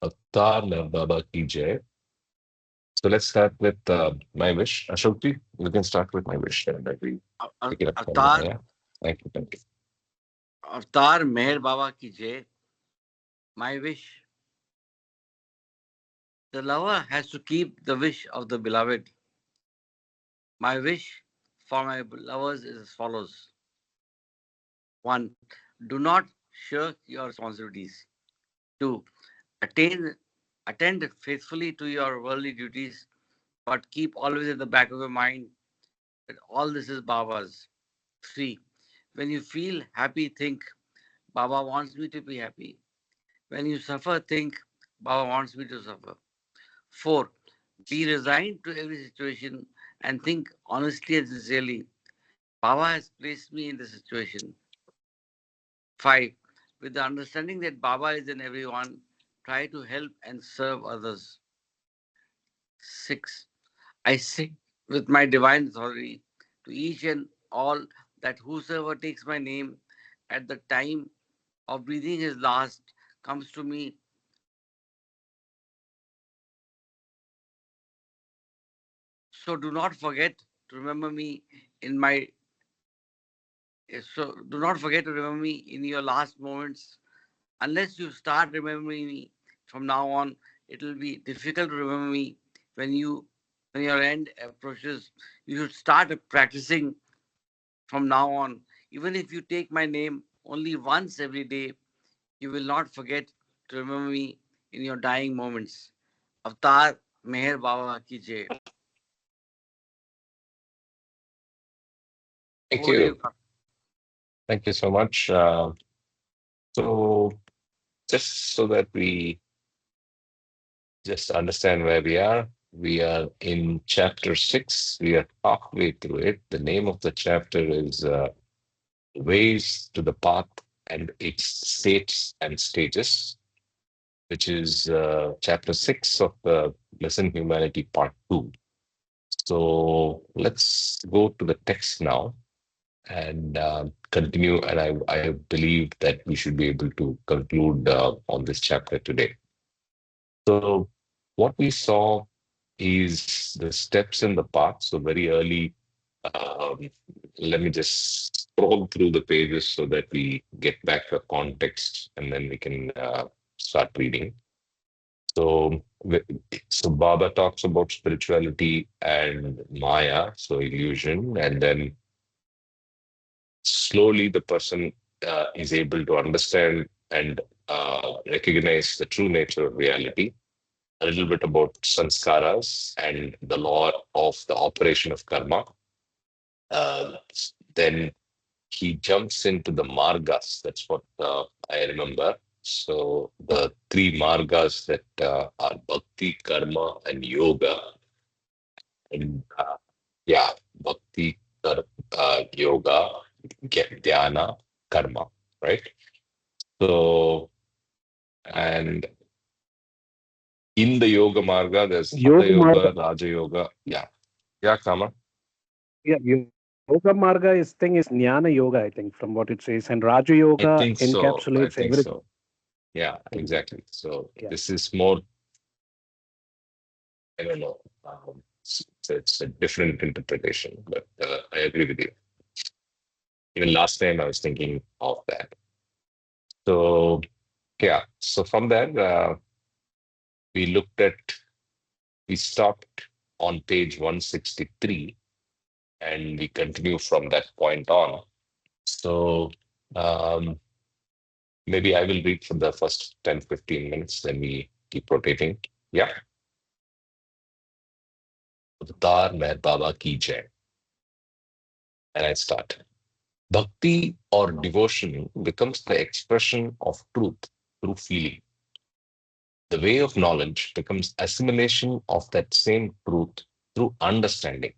Avtar Meher Baba Ki Jai. So let's start with my wish. Ashokji, you can start with my wish and then we pick it up from there. Avatar, Yeah. Thank you. Thank you. Avatar Meher Baba ki Jai. My wish. The lover has to keep the wish of the beloved. My wish for my lovers is as follows. 1. Do not shirk your responsibilities. 2. Attain, attend faithfully to your worldly duties, but keep always at the back of your mind that all this is Baba's. 3. When you feel happy, think, Baba wants me to be happy. When you suffer, think, Baba wants me to suffer. 4. Be resigned to every situation and think honestly and sincerely, Baba has placed me in this situation. 5. With the understanding that Baba is in everyone, try to help and serve others. 6. I say with my divine authority to each and all that whosoever takes my name at the time of breathing his last comes to me. So do not forget to remember me in my so do not forget to remember me in your last moments. Unless you start remembering me from now on, it will be difficult to remember me when you when your end approaches. You should start practicing from now on. Even if you take my name only once every day, you will not forget to remember me in your dying moments. Avatar Meher Baba ki Jai. Thank Over to you. you. Thank you so much. So just so that we just understand where we are in chapter 6. We are halfway through it. The name of the chapter is Ways to the Path and its States and Stages, which is chapter 6 of the Lesson Humanity Part 2. So let's go to the text now and continue. And I believe that we should be able to conclude on this chapter today. So, what we saw is the steps in the path. So, very early, um, let me just scroll through the pages so that we get back the context and then we can start reading. So, so Baba talks about spirituality and Maya, so illusion, and then slowly the person is able to understand and recognize the true nature of reality. A little bit about sanskaras and the law of the operation of karma. Uh, then he jumps into the margas. That's what I remember. So the three margas that are bhakti, karma, and yoga. And yeah, bhakti, yoga, dhyana, karma, right? So, and in the yoga marga, there's Hatha Yoga Marga. Yoga, Raja Yoga. Yeah. Yeah, Kama. Yeah, Yoga Marga is Jnana Yoga, I think, from what it says, and Raja Yoga I think so. encapsulates I think everything. so. Yeah, exactly. So Yeah. this is more, I don't know, it's a different interpretation, but I agree with you. Even last time I was thinking of that. So, yeah. So from there, we looked at, we stopped on page 163 and we continue from that point on. So, um, maybe I will read for the first 10, 15 minutes, then we keep rotating. Yeah. Avtar Meher Baba Ki Jai. And I start. Bhakti or devotion becomes the expression of truth through feeling. The way of knowledge becomes assimilation of that same truth through understanding.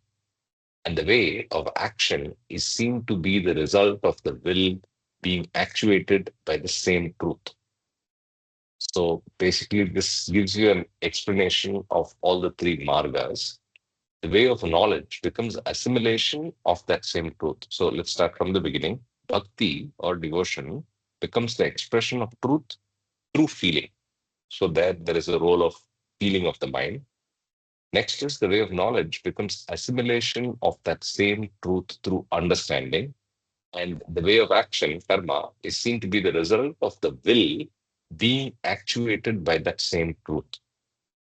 And the way of action is seen to be the result of the will being actuated by the same truth. So basically, this gives you an explanation of all the three margas. The way of knowledge becomes assimilation of that same truth. So let's start from the beginning. Bhakti or devotion becomes the expression of truth through feeling. So there is a role of feeling of the mind. Next is the way of knowledge becomes assimilation of that same truth through understanding. And the way of action, karma, is seen to be the result of the will being actuated by that same truth.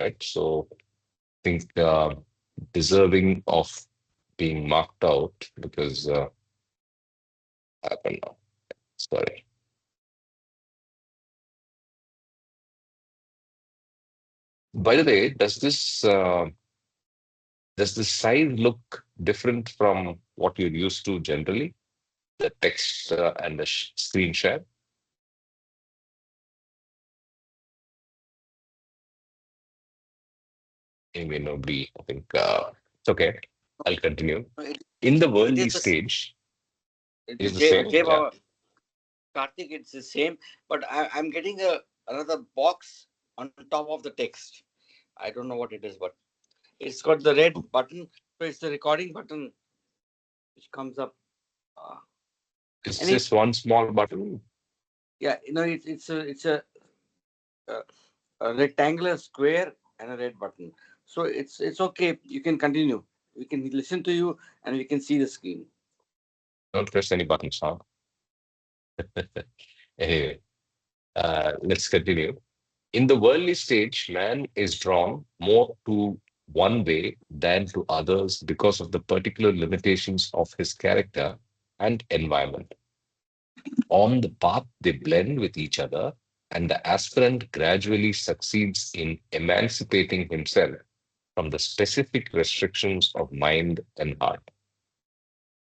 Right. So I think deserving of being marked out because happened now. Sorry. By the way, does this size look different from what you're used to generally? The text and the screen share? It may not be. I think it's okay. I'll continue. No, In the it worldly is the same. stage, is the same? J Yeah. Baba, Karthik, it's the same, but I'm getting another box on top of the text. I don't know what it is, but it's got the red button. So it's the recording button which comes up. Uh, It's and just one small button. yeah, uh, a rectangular square and a red button. So it's okay. You can continue. We can listen to you and we can see the screen. Don't press any buttons, huh? Anyway, let's continue. In the worldly stage, man is drawn more to one way than to others because of the particular limitations of his character and environment. On the path, they blend with each other, and the aspirant gradually succeeds in emancipating himself from the specific restrictions of mind and heart.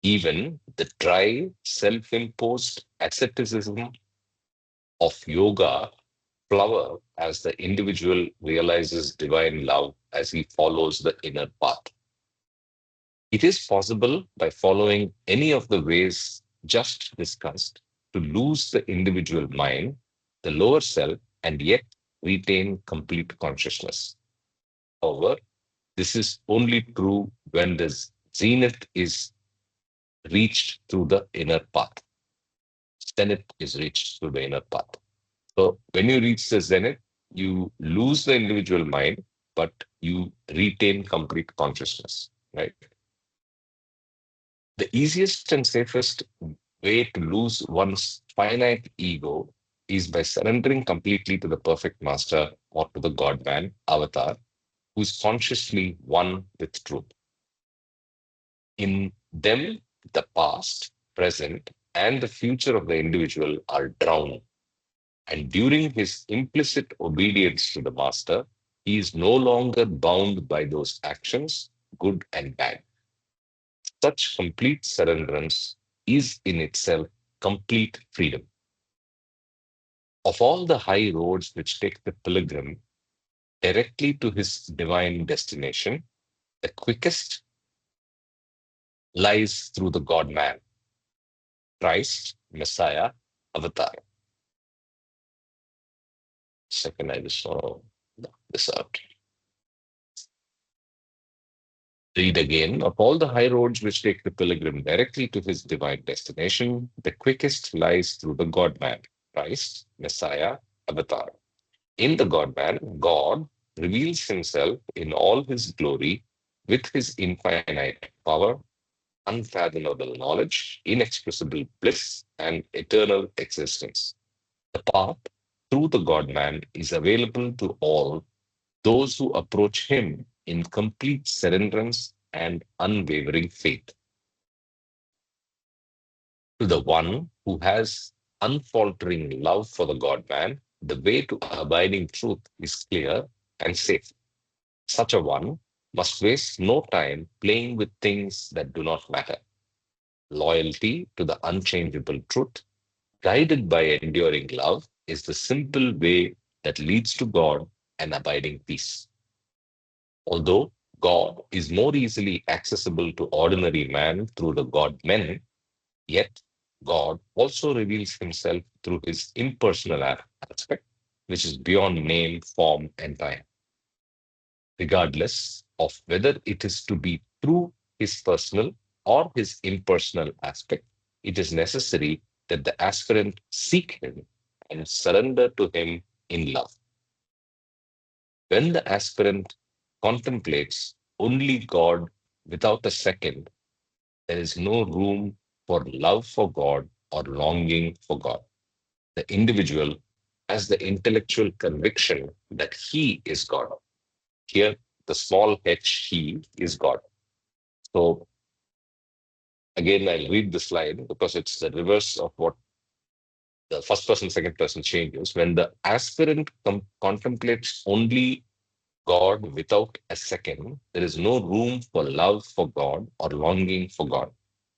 Even the dry, self imposed asceticism of yoga flower as the individual realizes divine love as he follows the inner path. It is possible by following any of the ways just discussed to lose the individual mind, the lower self, and yet retain complete consciousness. However, this is only true when the zenith is reached through the inner path. Zenith is reached through the inner path. So when you reach the zenith, you lose the individual mind, but you retain complete consciousness, right? The easiest and safest way to lose one's finite ego is by surrendering completely to the perfect master or to the God man, avatar, who is consciously one with truth. In them, the past, present, and the future of the individual are drowned. And during his implicit obedience to the master, he is no longer bound by those actions, good and bad. Such complete surrenderance is in itself complete freedom. Of all the high roads which take the pilgrim directly to his divine destination, the quickest lies through the God man, Christ, Messiah, Avatar. Second, I just saw this out. Read again. Of all the high roads which take the pilgrim directly to his divine destination, the quickest lies through the God man, Christ, Messiah, Avatar. In the God man, God reveals himself in all his glory with his infinite power, unfathomable knowledge, inexpressible bliss, and eternal existence. The path through the God man is available to all those who approach him in complete surrenderance and unwavering faith. To the one who has unfaltering love for the God man, the way to abiding truth is clear and safe. Such a one must waste no time playing with things that do not matter. Loyalty to the unchangeable truth, guided by enduring love, is the simple way that leads to God and abiding peace. Although God is more easily accessible to ordinary man through the God men, yet God also reveals himself through his impersonal aspect, which is beyond name, form, and time. Regardless of whether it is to be through his personal or his impersonal aspect, it is necessary that the aspirant seek him and surrender to him in love. When the aspirant contemplates only God without a second, there is no room for love for God or longing for God. The individual has the intellectual conviction that he is God. Here, the small h, he is God. So, again, I'll read the slide because it's the reverse of what the first person, second person changes. When the aspirant contemplates only God without a second, there is no room for love for God or longing for God.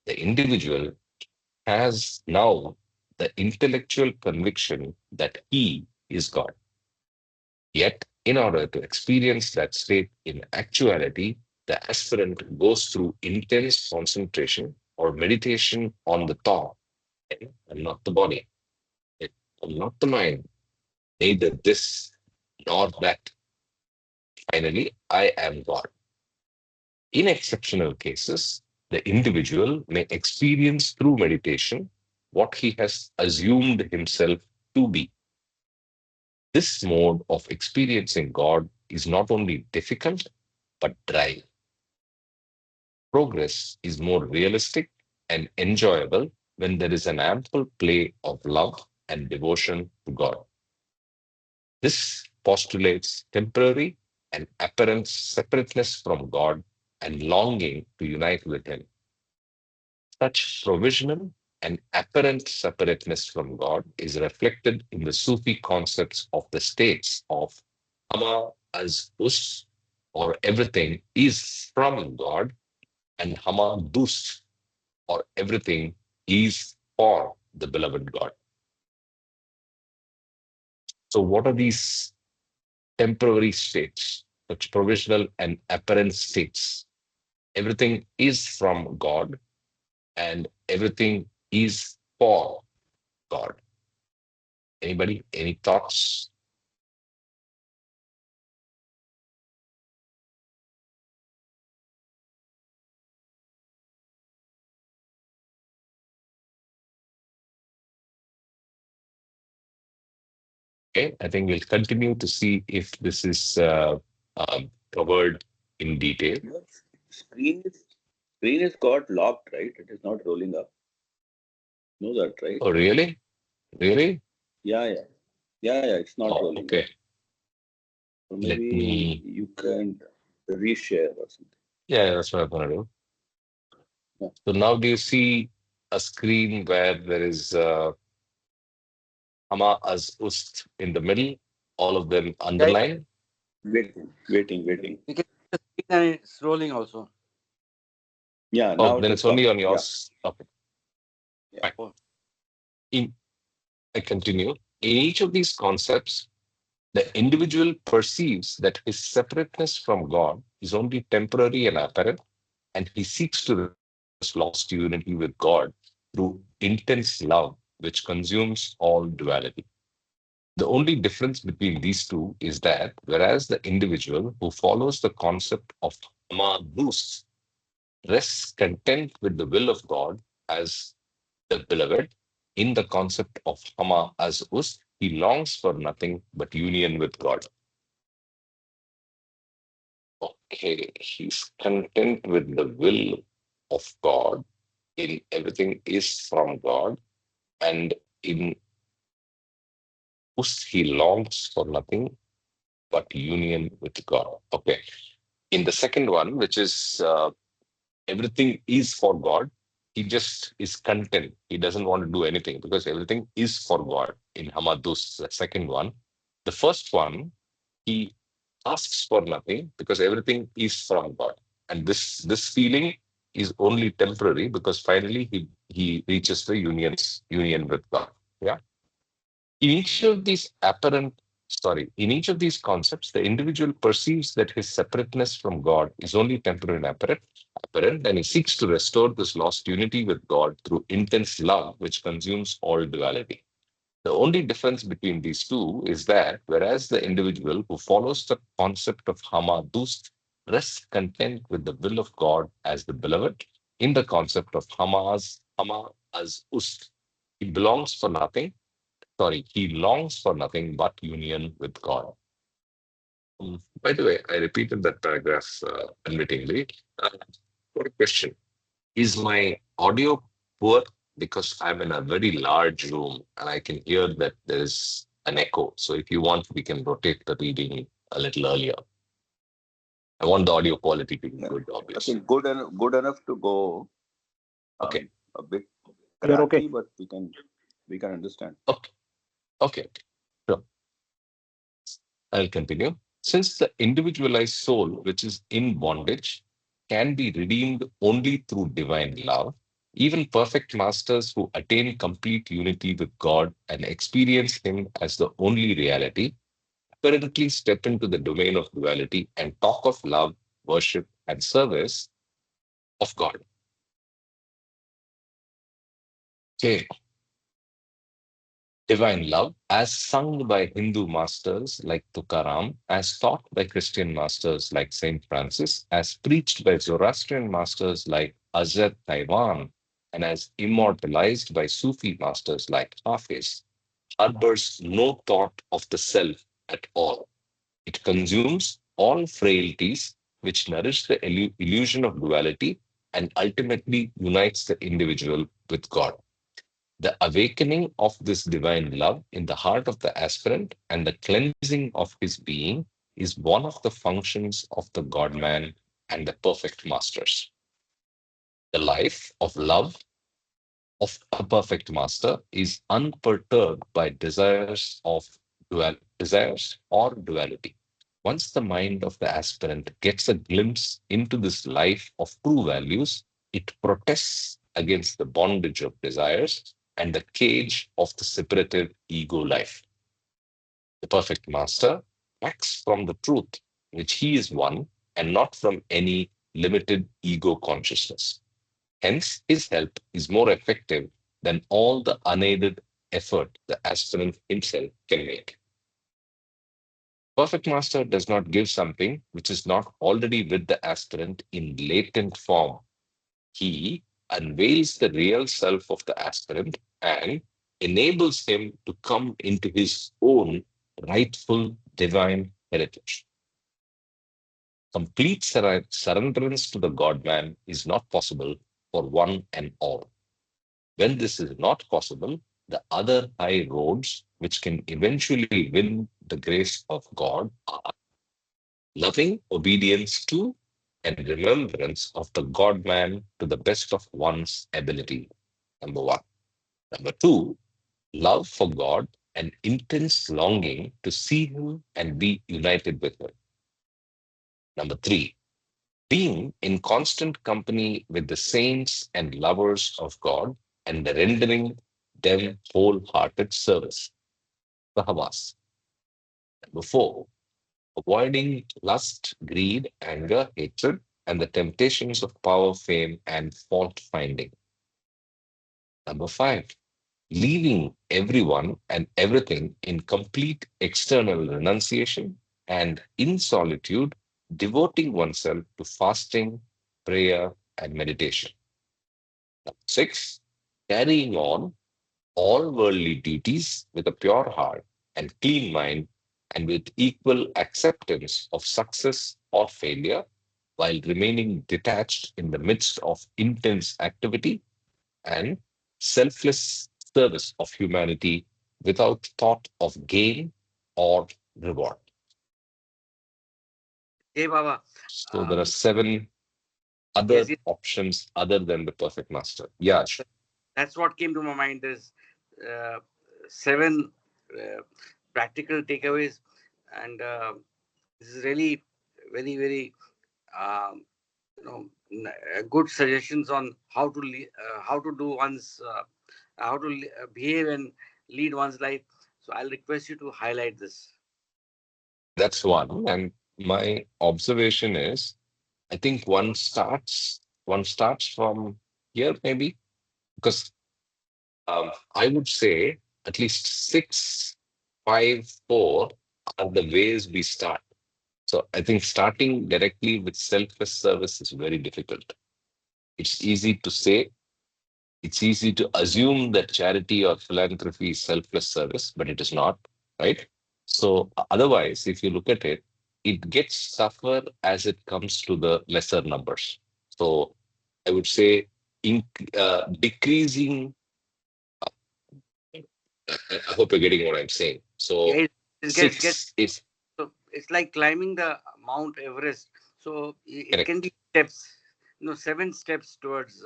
The individual has now the intellectual conviction that he is God. Yet, in order to experience that state in actuality, the aspirant goes through intense concentration or meditation on the thought and not the body, and not the mind, neither this nor that. Finally, I am God. In exceptional cases, the individual may experience through meditation what he has assumed himself to be. This mode of experiencing God is not only difficult, but dry. Progress is more realistic and enjoyable when there is an ample play of love and devotion to God. This postulates temporary and apparent separateness from God and longing to unite with Him. Such provisional and apparent separateness from God is reflected in the Sufi concepts of the states of Hama as Us, or everything is from God, and Hama Dus, or everything is for the beloved God. So, what are these temporary states, such provisional and apparent states? Everything is from God, and everything is for God. Anybody? Any thoughts? Okay, I think we'll continue to see if this is covered in detail. Your screen is got locked, right? It is not rolling up. Know that, right? Oh, really? Really? Yeah, yeah. Yeah, yeah, it's not Oh, rolling up. okay. So Let maybe me, you can reshare or something. yeah, that's what I'm gonna do. Yeah. So now do you see a screen where there is Hama as Ust in the middle, all of them Yeah, underlined? Waiting. you can see the screen and it's rolling also. Yeah, Oh, now it then has it's only come. on Yeah, yours. Okay, yeah. fine. Oh, In, I continue. In each of these concepts, the individual perceives that his separateness from God is only temporary and apparent, and he seeks to restore this lost unity with God through intense love, which consumes all duality. The only difference between these two is that whereas the individual who follows the concept of Hamadus rests content with the will of God as the beloved, in the concept of Hama as Us, he longs for nothing but union with God. Okay, he's content with the will of God, in everything is from God, and in Us he longs for nothing but union with God. Okay. In the second one, which is everything is for God, he just is content. He doesn't want to do anything because everything is for God in Hamadus, the second one. The first one, he asks for nothing because everything is from God. And this feeling is only temporary because finally he reaches the union with God. Yeah. In each of these in each of these concepts, the individual perceives that his separateness from God is only temporary and apparent, and he seeks to restore this lost unity with God through intense love, which consumes all duality. The only difference between these two is that whereas the individual who follows the concept of Hamadust rests content with the will of God as the beloved, in the concept of Hama as Ust, he belongs for nothing he longs for nothing but union with God. By the way, I repeated that paragraph unwittingly. Got a question. Is my audio poor? Because I'm in a very large room and I can hear that there's an echo. So if you want, we can rotate the reading a little earlier. I want the audio quality to be good, I obviously. think good enough to go. Okay. A bit You're cracky, okay. but we can understand. Okay. Okay. Sure. I'll continue. Since the individualized soul, which is in bondage, can be redeemed only through divine love, even perfect masters who attain complete unity with God and experience Him as the only reality apparently step into the domain of duality and talk of love, worship, and service of God. Okay. Divine love, as sung by Hindu masters like Tukaram, as taught by Christian masters like Saint Francis, as preached by Zoroastrian masters like Azad Taiwan, and as immortalized by Sufi masters like Hafiz, harbors no thought of the self at all. It consumes all frailties which nourish the illusion of duality and ultimately unites the individual with God. The awakening of this divine love in the heart of the aspirant and the cleansing of his being is one of the functions of the God man and the perfect masters. The life of love of a perfect master is unperturbed by desires or duality. Once the mind of the aspirant gets a glimpse into this life of true values, it protests against the bondage of desires and the cage of the separated ego life. The perfect master acts from the truth, which he is one, and not from any limited ego consciousness. Hence, his help is more effective than all the unaided effort the aspirant himself can make. Perfect master does not give something which is not already with the aspirant in latent form. He unveils the real self of the aspirant and enables him to come into his own rightful divine heritage. Complete surrenderance to the God man is not possible for one and all. When this is not possible, the other high roads which can eventually win the grace of God are loving obedience to and remembrance of the God man to the best of one's ability. Number one. Number two, love for God and intense longing to see Him and be united with Him. Number three, being in constant company with the saints and lovers of God and rendering them wholehearted service. Sahavas. Number four, avoiding lust, greed, anger, hatred, and the temptations of power, fame, and fault finding. Number five, leaving everyone and everything in complete external renunciation and in solitude, devoting oneself to fasting, prayer, and meditation. Number six, carrying on all worldly duties with a pure heart and clean mind and with equal acceptance of success or failure while remaining detached in the midst of intense activity and selfless service of humanity without thought of gain or reward. Hey, Baba. So there are seven other Yes, yes, options other than the perfect master. Yeah, that's what came to my mind. There's uh, seven practical takeaways, and this is really very, very um, good suggestions on how to do one's how to behave and lead one's life. So I'll request you to highlight this. that's one. And my observation is I think one starts from here maybe because I would say at least six, five, four are the ways we start. So I think starting directly with selfless service is very difficult. It's easy to say, it's easy to assume that charity or philanthropy is selfless service, but it is not, right? So otherwise, if you look at it, it gets tougher as it comes to the lesser numbers. So I would say decreasing. I hope you're getting what I'm saying. So Yeah, it gets six is so it's like climbing the Mount Everest. So it can correct. be steps, 7 steps towards.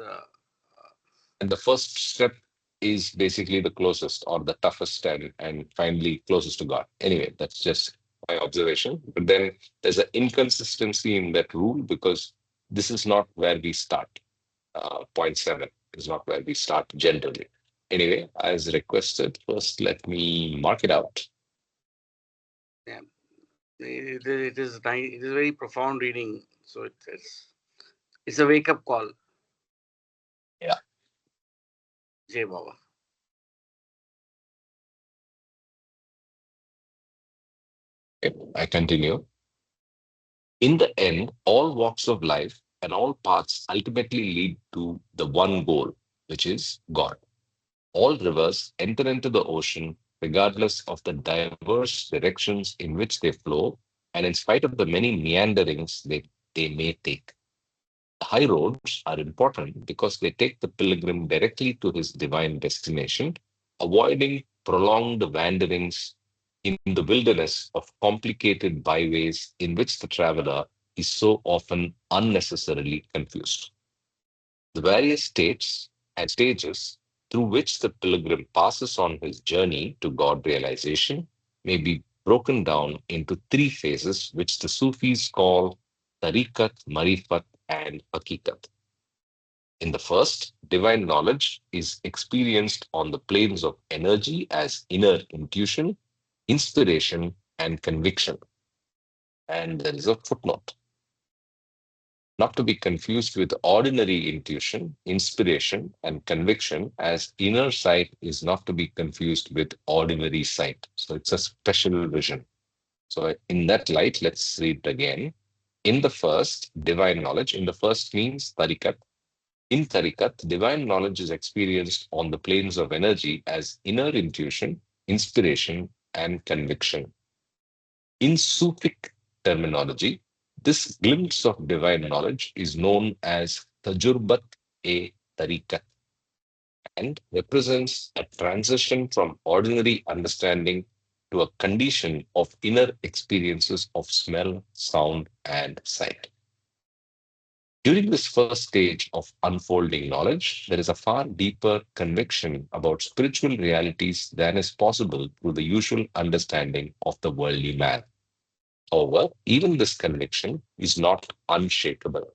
And the first step is basically the closest or the toughest and finally closest to God. Anyway, that's just my observation. But then there's an inconsistency in that rule because this is not where we start. Point seven is not where we start generally. Anyway, as requested, first let me mark it out. Yeah, it is very profound reading. So it's a wake up call, Yeah. Jay Baba. Okay, I continue. In the end, all walks of life and all paths ultimately lead to the one goal, which is God. All rivers enter into the ocean regardless of the diverse directions in which they flow, and in spite of the many meanderings they may take. The high roads are important because they take the pilgrim directly to his divine destination, avoiding prolonged wanderings in the wilderness of complicated byways in which the traveler is so often unnecessarily confused. The various states and stages through which the pilgrim passes on his journey to God realization may be broken down into three phases, which the Sufis call tariqat, marifat, and hakikat. In the first, divine knowledge is experienced on the planes of energy as inner intuition, inspiration, and conviction. And there is a footnote. Not to be confused with ordinary intuition, inspiration, and conviction, as inner sight is not to be confused with ordinary sight. So it's a special vision. So, in that light, let's read it again. In the first, divine knowledge, in the first means tarikat. In tarikat, divine knowledge is experienced on the planes of energy as inner intuition, inspiration, and conviction. In Sufic terminology, this glimpse of divine knowledge is known as tajurbat-e-tariqat and represents a transition from ordinary understanding to a condition of inner experiences of smell, sound, and sight. During this first stage of unfolding knowledge, there is a far deeper conviction about spiritual realities than is possible through the usual understanding of the worldly man. However, even this conviction is not unshakable.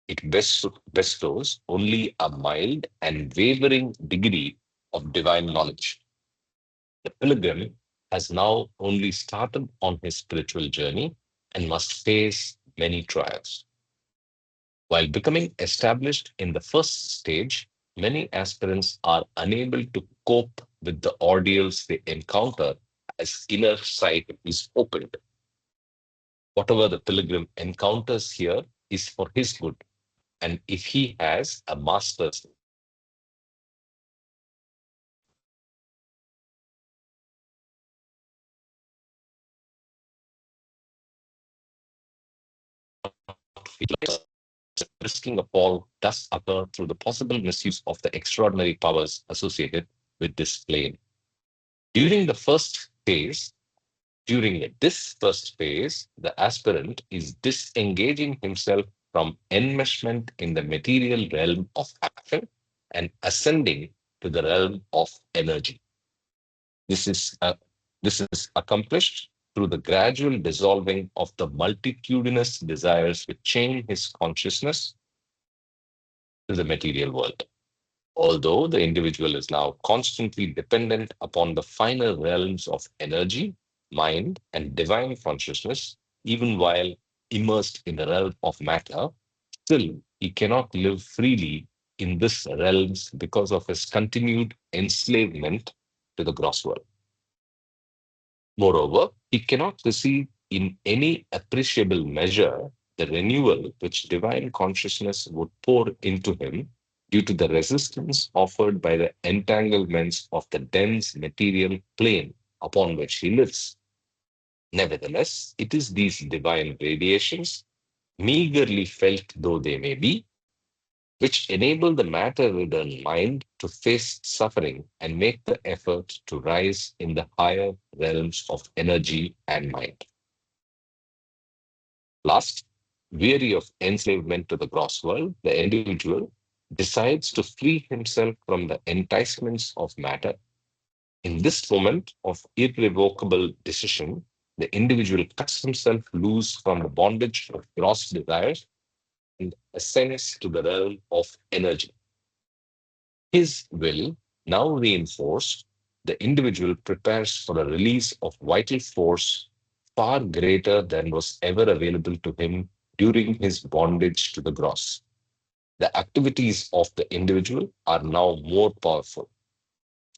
It bestows only a mild and wavering degree of divine knowledge. The pilgrim has now only started on his spiritual journey and must face many trials. While becoming established in the first stage, many aspirants are unable to cope with the ordeals they encounter as inner sight is opened. Whatever the pilgrim encounters here is for his good. And if he has a master's risking of all does occur through the possible misuse of the extraordinary powers associated with this plane. During the first phase, During this first phase, the aspirant is disengaging himself from enmeshment in the material realm of action and ascending to the realm of energy. This is, uh, this is accomplished through the gradual dissolving of the multitudinous desires which chain his consciousness to the material world. Although the individual is now constantly dependent upon the finer realms of energy, mind, and divine consciousness, even while immersed in the realm of matter, still he cannot live freely in this realms because of his continued enslavement to the gross world. Moreover, he cannot receive in any appreciable measure the renewal which divine consciousness would pour into him due to the resistance offered by the entanglements of the dense material plane upon which he lives. Nevertheless, it is these divine radiations, meagerly felt though they may be, which enable the matter-ridden mind to face suffering and make the effort to rise in the higher realms of energy and mind. Last, weary of enslavement to the gross world, the individual decides to free himself from the enticements of matter. In this moment of irrevocable decision, the individual cuts himself loose from the bondage of gross desires and ascends to the realm of energy. His will, now reinforced, the individual prepares for a release of vital force far greater than was ever available to him during his bondage to the gross. The activities of the individual are now more powerful,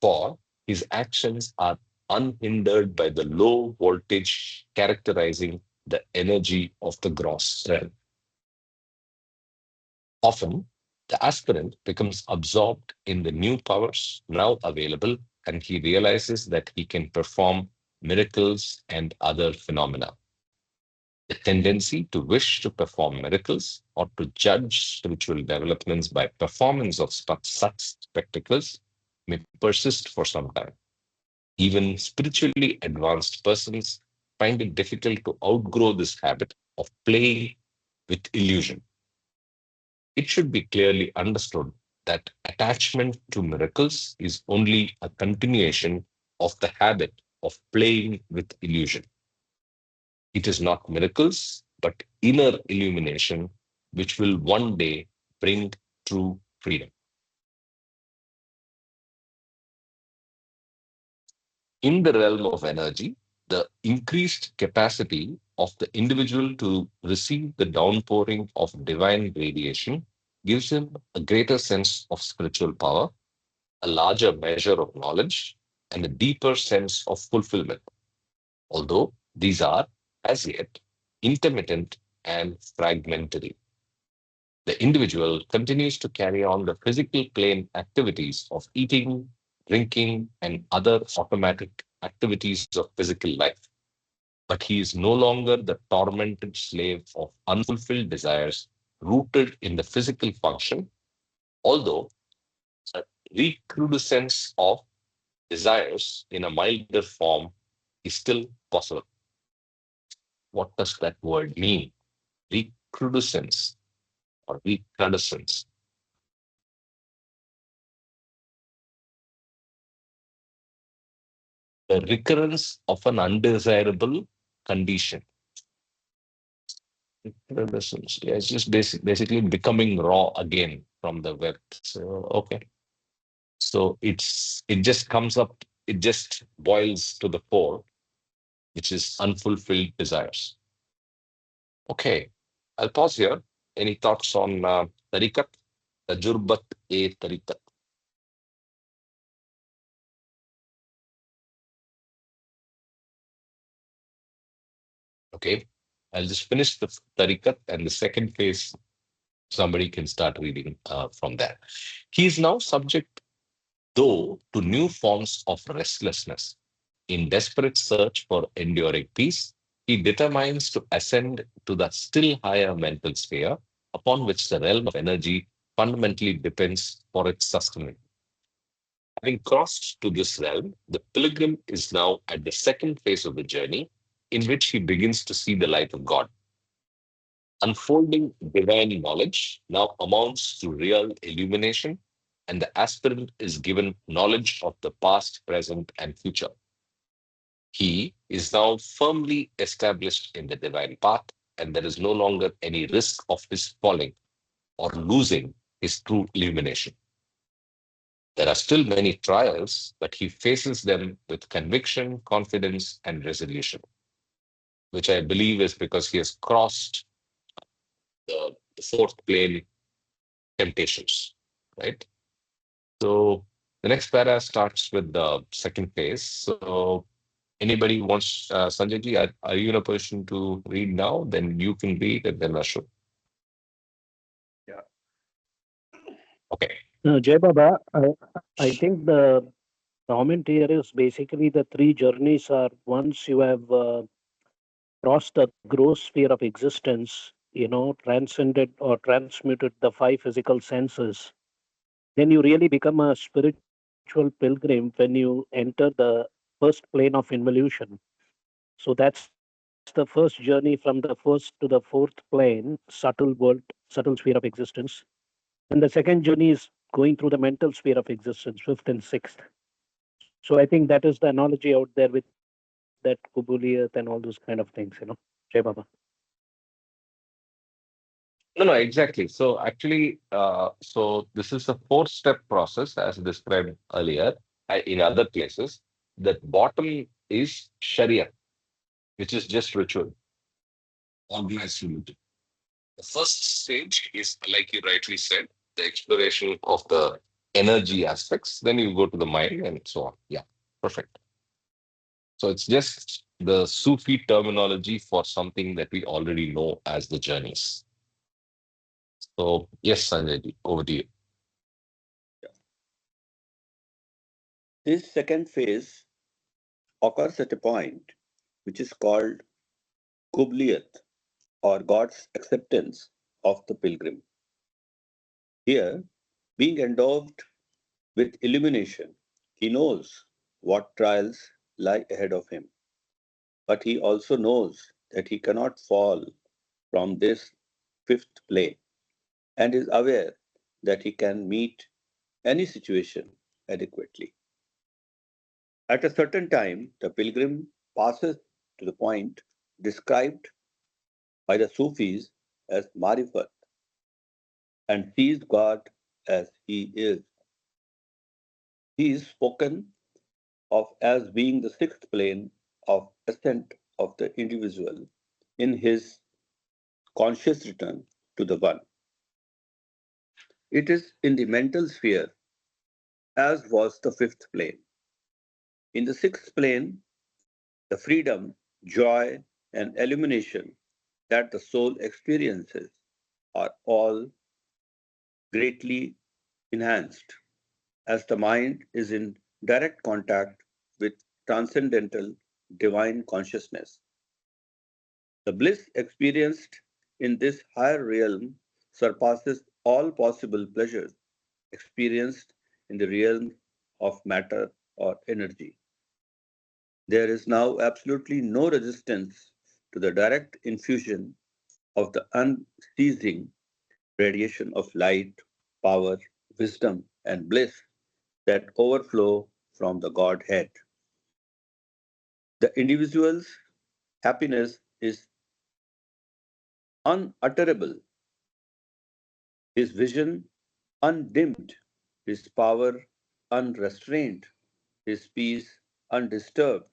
for his actions are unhindered by the low voltage characterizing the energy of the gross realm. Often, the aspirant becomes absorbed in the new powers now available, and he realizes that he can perform miracles and other phenomena. The tendency to wish to perform miracles or to judge spiritual developments by performance of such spectacles may persist for some time. Even spiritually advanced persons find it difficult to outgrow this habit of playing with illusion. It should be clearly understood that attachment to miracles is only a continuation of the habit of playing with illusion. It is not miracles, but inner illumination which will one day bring true freedom. In the realm of energy, the increased capacity of the individual to receive the downpouring of divine radiation gives him a greater sense of spiritual power, a larger measure of knowledge, and a deeper sense of fulfillment, although these are, as yet, intermittent and fragmentary. The individual continues to carry on the physical plane activities of eating, drinking, and other automatic activities of physical life, but he is no longer the tormented slave of unfulfilled desires rooted in the physical function, although a recrudescence of desires in a milder form is still possible. What does that word mean? Recrudescence or recrudescence. The recurrence of an undesirable condition. Recrudescence. Yeah, it's just basically becoming raw again from the web. So okay. So it just comes up, it just boils to the core, which is unfulfilled desires. Okay, I'll pause here. Any thoughts on tariqat? Tajurbat e tariqat. Okay, I'll just finish the tariqat and the second phase, somebody can start reading from there. He is now subject, though, to new forms of restlessness. In desperate search for enduring peace, he determines to ascend to the still higher mental sphere upon which the realm of energy fundamentally depends for its sustenance. Having crossed to this realm, the pilgrim is now at the second phase of the journey, in which he begins to see the light of God. Unfolding divine knowledge now amounts to real illumination, and the aspirant is given knowledge of the past, present, and future. He is now firmly established in the divine path, and there is no longer any risk of his falling or losing his true illumination. There are still many trials, but he faces them with conviction, confidence, and resolution, which I believe is because he has crossed the fourth plane temptations, right? So the next para starts with the second phase. So anybody wants, Sanjay ji, are you in a position to read now? Then you can read and then Ashok. Yeah. Okay. Jai Baba, I think the comment here is basically the three journeys are once you have crossed the gross sphere of existence, transcended or transmuted the five physical senses, then you really become a spiritual pilgrim when you enter the first plane of involution. So that's the first journey from the first to the fourth plane, subtle sphere of existence. And the second journey is going through the mental sphere of existence, fifth and sixth. So I think that is the analogy out there with that Kubuli earth and all those kind of things. Jai Baba. No, no, exactly. So actually, so this is a four-step process as described earlier in other places. The bottom is Sharia, which is just ritual, organized religion. The first stage is, like you rightly said, the exploration of the energy aspects. Then you go to the mind and so on. Yeah, perfect. So it's just the Sufi terminology for something that we already know as the journeys. So yes, Sanjay ji, over to you. This second phase occurs at a point which is called Kubliyat, or God's acceptance of the pilgrim. Here, being endowed with illumination, he knows what trials lie ahead of him, but he also knows that he cannot fall from this fifth plane and is aware that he can meet any situation adequately. At a certain time, the pilgrim passes to the point described by the Sufis as marifat and sees God as he is. He is spoken of as being the sixth plane of ascent of the individual in his conscious return to the One. It is in the mental sphere, as was the fifth plane. In the sixth plane, the freedom, joy, and illumination that the soul experiences are all greatly enhanced as the mind is in direct contact with transcendental divine consciousness. The bliss experienced in this higher realm surpasses all possible pleasures experienced in the realm of matter or energy. There is now absolutely no resistance to the direct infusion of the unceasing radiation of light, power, wisdom, and bliss that overflow from the Godhead. The individual's happiness is unutterable, his vision undimmed, his power unrestrained, his peace undisturbed,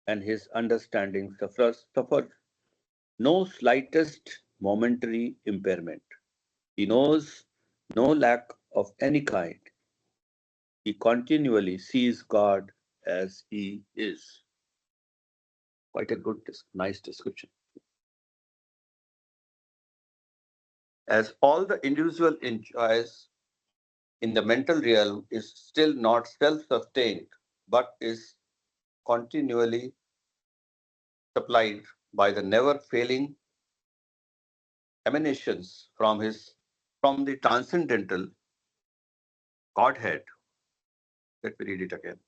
and his understanding suffers no slightest momentary impairment. He knows no lack of any kind. He continually sees God as he is. Quite a good, nice description. As all the individual enjoys in the mental realm is still not self-sustained, but is continually supplied by the never-failing emanations from the transcendental Godhead. Let me read it again.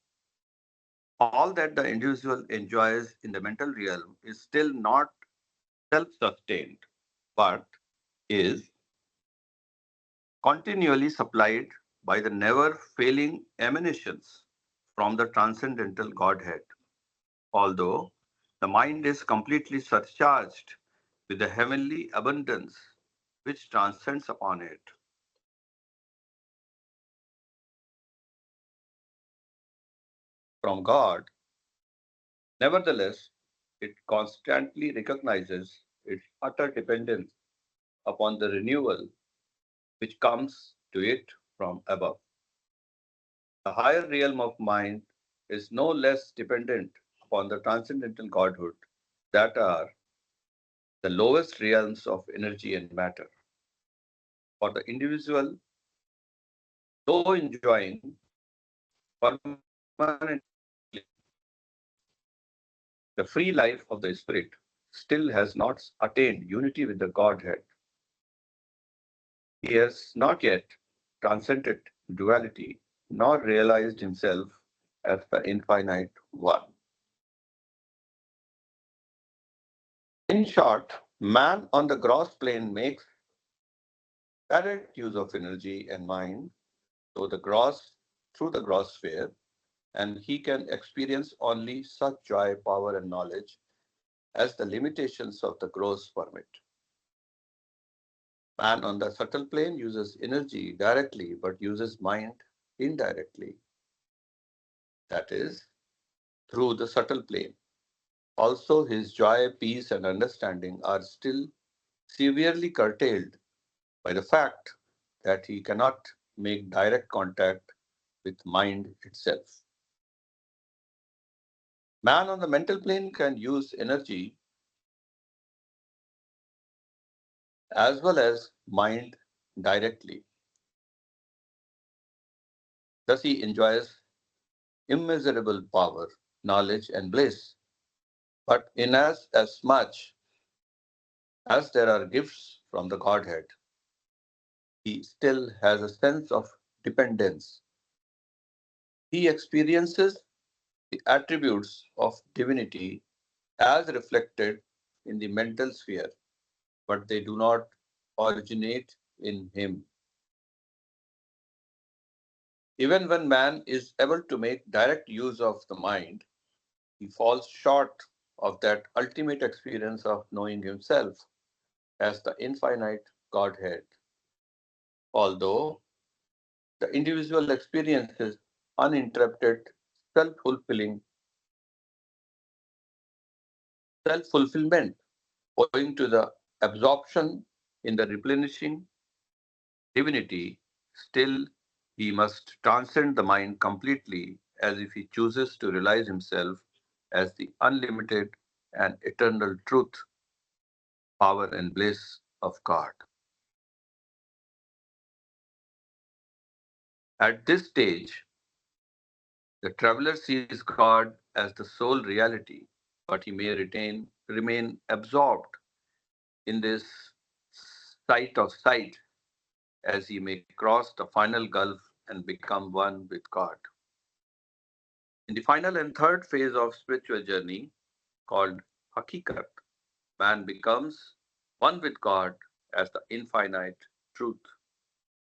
All that the individual enjoys in the mental realm is still not self-sustained, but is continually supplied by the never-failing emanations from the transcendental Godhead. Although the mind is completely surcharged with the heavenly abundance which transcends upon it. From God, nevertheless, it constantly recognizes its utter dependence upon the renewal which comes to it from above. The higher realm of mind is no less dependent upon the transcendental Godhood that are the lowest realms of energy and matter. For the individual, though enjoying permanently the free life of the spirit, still has not attained unity with the Godhead. He has not yet transcended duality, nor realized himself as the infinite one. In short, man on the gross plane makes direct use of energy and mind through the gross sphere, and he can experience only such joy, power, and knowledge as the limitations of the gross permit. Man on the subtle plane uses energy directly but uses mind indirectly, that is, through the subtle plane. Also, his joy, peace, and understanding are still severely curtailed by the fact that he cannot make direct contact with mind itself. Man on the mental plane can use energy as well as mind directly. Thus, he enjoys immeasurable power, knowledge, and bliss. But in as much as there are gifts from the Godhead, he still has a sense of dependence. He experiences the attributes of divinity as reflected in the mental sphere, but they do not originate in him. Even when man is able to make direct use of the mind, he falls short of that ultimate experience of knowing himself as the infinite Godhead. Although the individual experiences uninterrupted self-fulfilling self-fulfillment owing to the absorption in the replenishing divinity, still he must transcend the mind completely as if he chooses to realize himself as the unlimited and eternal truth, power, and bliss of God. At this stage, the traveler sees God as the sole reality, but he may remain absorbed in this sight of sight as he may cross the final gulf and become one with God. In the final and third phase of spiritual journey, called Hakikat, man becomes one with God as the infinite truth.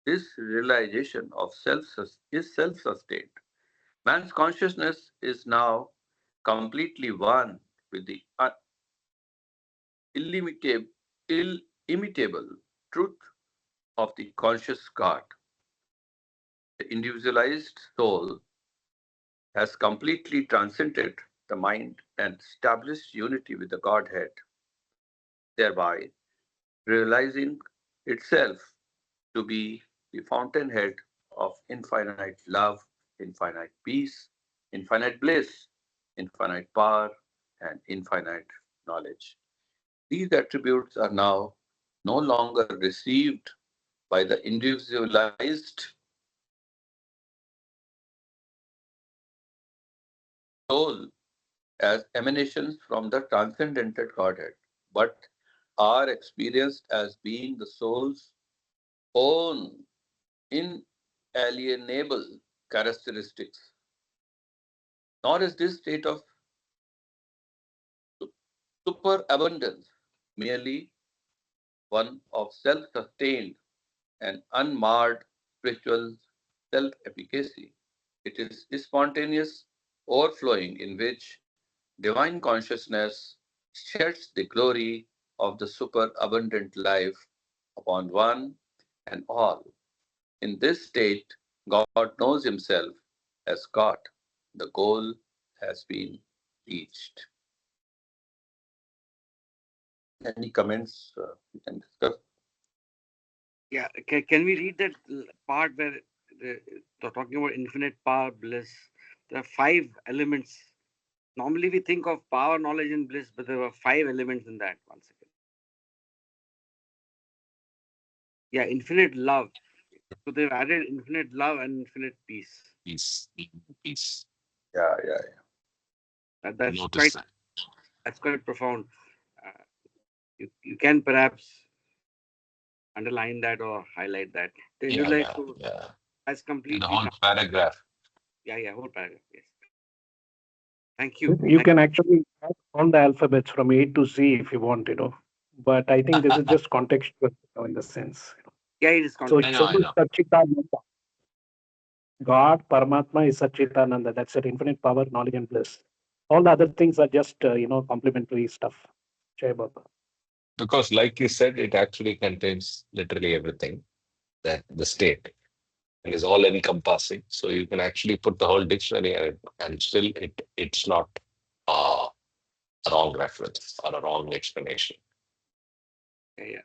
This realization of self is self-sustained. Man's consciousness is now completely one with the illimitable, illimitable truth of the conscious God. The individualized soul has completely transcended the mind and established unity with the Godhead, thereby realizing itself to be the fountainhead of infinite love, infinite peace, infinite bliss, infinite power, and infinite knowledge. These attributes are now no longer received by the individualized soul as emanations from the transcendental Godhead, but are experienced as being the soul's own inalienable characteristics. Nor is this state of superabundance merely one of self sustained and unmarred spiritual self efficacy. It is spontaneous overflowing in which divine consciousness sheds the glory of the superabundant life upon one and all. In this state, God knows himself as God. The goal has been reached. Any comments we can discuss? Yeah, can we read that part where they're talking about infinite power, bliss? There are five elements. Normally we think of power, knowledge, and bliss, but there were five elements in that. One second. Yeah, infinite love. So they've added infinite love and infinite peace. Peace. Peace. Yeah, yeah, yeah. That, that's Notice quite that. that's quite profound. You can perhaps underline that or highlight that. The Yeah, individualized yeah, soul yeah. has The completely whole paragraph. yeah, whole paragraph. Yes. Thank you. You can actually add all the alphabets from A to Z if you want, But I think this is just contextual, in the sense. Yeah, it is So I it know, context. I says know. Satchitananda. God, Paramatma is Satchitananda. That's an infinite power, knowledge, and bliss. All the other things are just, complementary stuff. Jai Baba. Because, like you said, it actually contains literally everything that the state and is all encompassing. So you can actually put the whole dictionary and still it's not uh, a wrong reference or a wrong explanation. Yeah.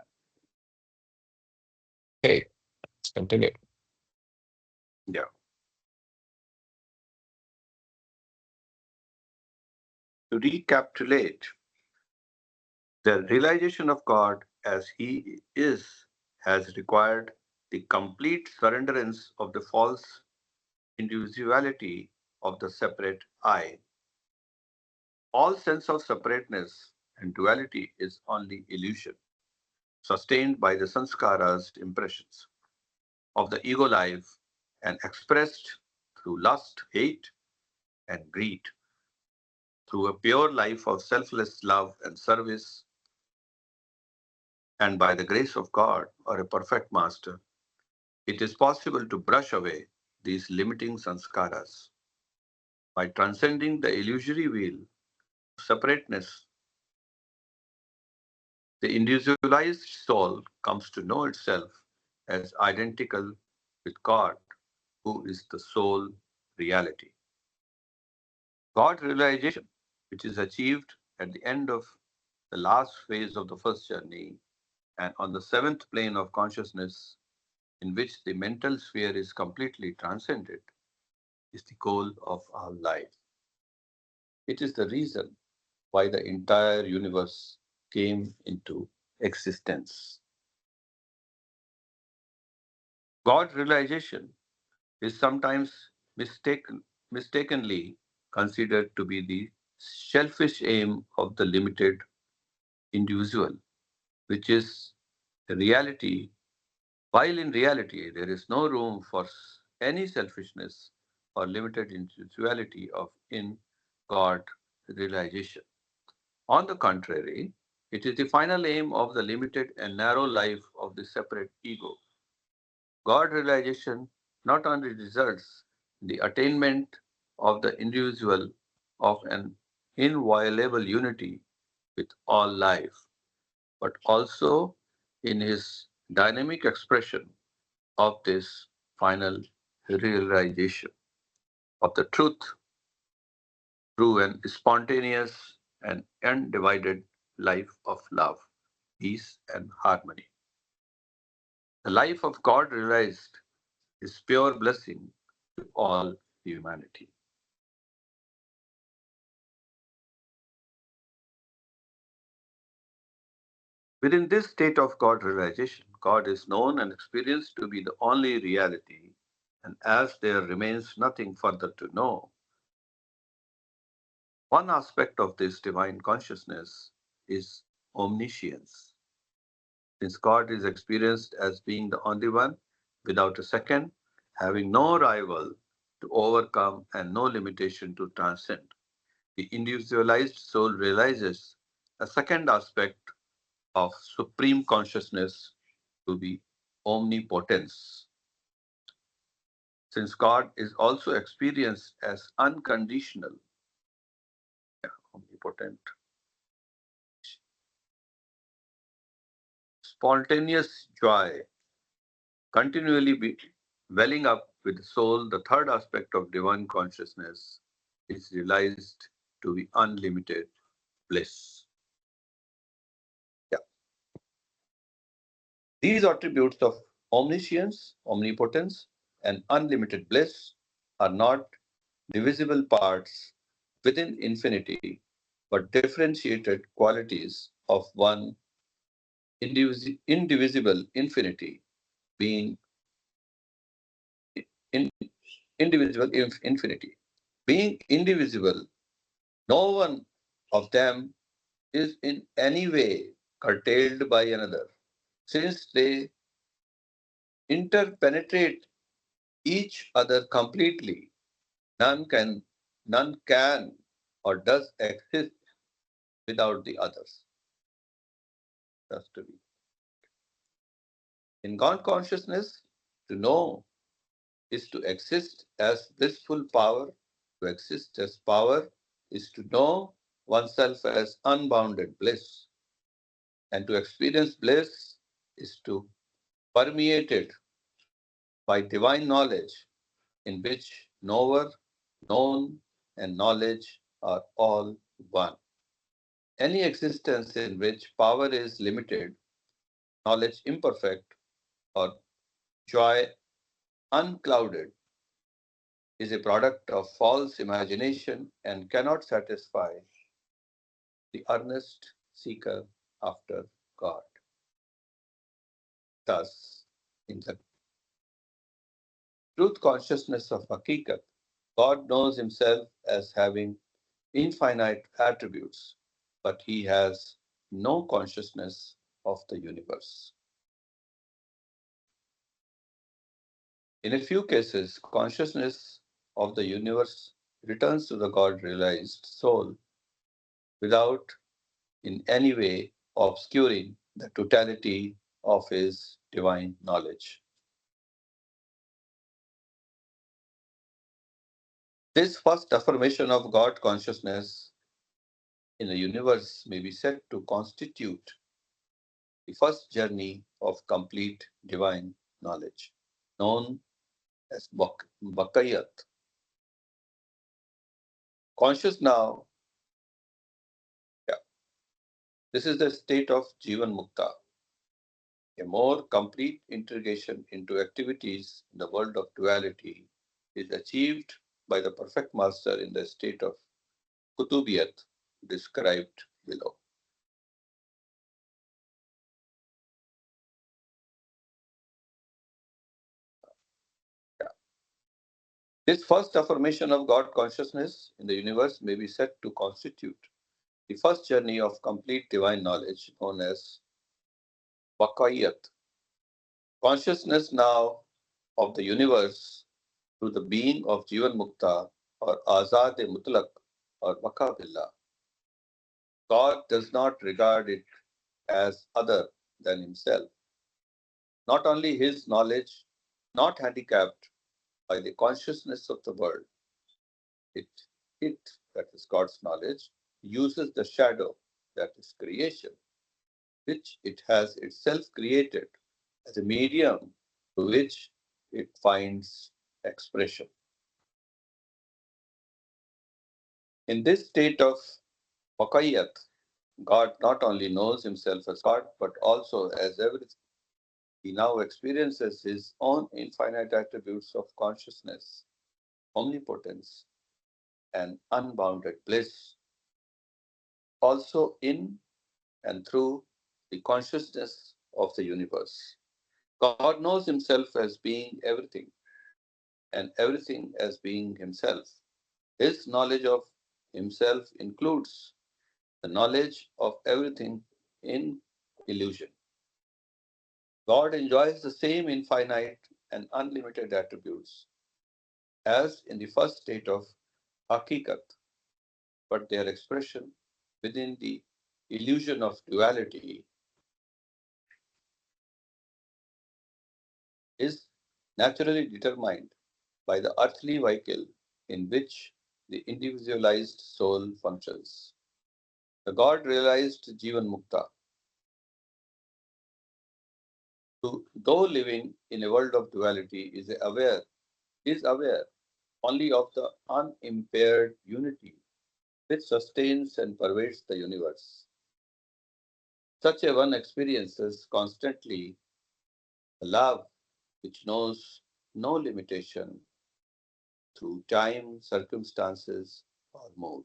Okay, let's continue. Yeah. To recapitulate, the realization of God as He is has required the complete surrenderance of the false individuality of the separate I. All sense of separateness and duality is only illusion, sustained by the sanskaras impressions of the ego life and expressed through lust, hate, and greed, through a pure life of selfless love and service, and by the grace of God or a perfect master, it is possible to brush away these limiting sanskaras. By transcending the illusory veil of separateness, the individualized soul comes to know itself as identical with God, who is the sole reality. God realization, which is achieved at the end of the last phase of the first journey and on the seventh plane of consciousness, in which the mental sphere is completely transcended, is the goal of our life. It is the reason why the entire universe came into existence. God realization is sometimes mistakenly considered to be the selfish aim of the limited individual, which is the reality, while in reality there is no room for any selfishness or limited individuality of in God realization. On the contrary, it is the final aim of the limited and narrow life of the separate ego. God realization not only results in the attainment of the individual of an inviolable unity with all life, but also in his dynamic expression of this final realization of the truth through an spontaneous and undivided life of love, peace, and harmony. The life of God realized is pure blessing to all humanity. Within this state of God realization, God is known and experienced to be the only reality, and as there remains nothing further to know, one aspect of this divine consciousness is omniscience. Since God is experienced as being the only one, without a second, having no rival to overcome and no limitation to transcend, the individualized soul realizes a second aspect of supreme consciousness to be omnipotence. Since God is also experienced as unconditional, omnipotent, spontaneous joy continually be welling up with the soul, the third aspect of divine consciousness is realized to be unlimited bliss. Yeah. These attributes of omniscience, omnipotence, and unlimited bliss are not divisible parts within infinity, but differentiated qualities of one indivisible infinity, being in, indivisible infinity. Being indivisible, no one of them is in any way curtailed by another. Since they interpenetrate each other completely, none can, none can or does exist without the others. Just to be. In God consciousness, to know is to exist as blissful power. To exist as power is to know oneself as unbounded bliss. And to experience bliss is to permeate it by divine knowledge, in which knower, known, and knowledge are all one. Any existence in which power is limited, knowledge imperfect, or joy unclouded is a product of false imagination and cannot satisfy the earnest seeker after God. Thus, in the truth consciousness of Hakikat, God knows himself as having infinite attributes, but he has no consciousness of the universe. In a few cases, consciousness of the universe returns to the God realized soul without in any way obscuring the totality of his divine knowledge. This first affirmation of God consciousness in the universe may be said to constitute the first journey of complete divine knowledge, known as Bakayat. Conscious now, yeah, this is the state of Jivan Mukta, a more complete integration into activities in the world of duality is achieved by the perfect master in the state of Kutubiyat described below. Yeah. This first affirmation of God consciousness in the universe may be said to constitute the first journey of complete divine knowledge known as Vakayat. Consciousness now of the universe through the being of Jivan Mukta or Azad-e Mutlaq or Vakabillah. God does not regard it as other than himself. Not only his knowledge, not handicapped by the consciousness of the world, it, it, that is God's knowledge, uses the shadow, that is creation, which it has itself created as a medium through which it finds expression. In this state of Vakayat, God not only knows himself as God, but also as everything. He now experiences his own infinite attributes of consciousness, omnipotence, and unbounded bliss, also in and through the consciousness of the universe. God knows himself as being everything, and everything as being himself. His knowledge of himself includes the knowledge of everything in illusion. God enjoys the same infinite and unlimited attributes as in the first state of Hakikat, but their expression within the illusion of duality is naturally determined by the earthly vehicle in which the individualized soul functions. The God realized Jivan Mukta, though living in a world of duality, is aware only of the unimpaired unity which sustains and pervades the universe. Such a one experiences constantly a love which knows no limitation through time, circumstances, or mood.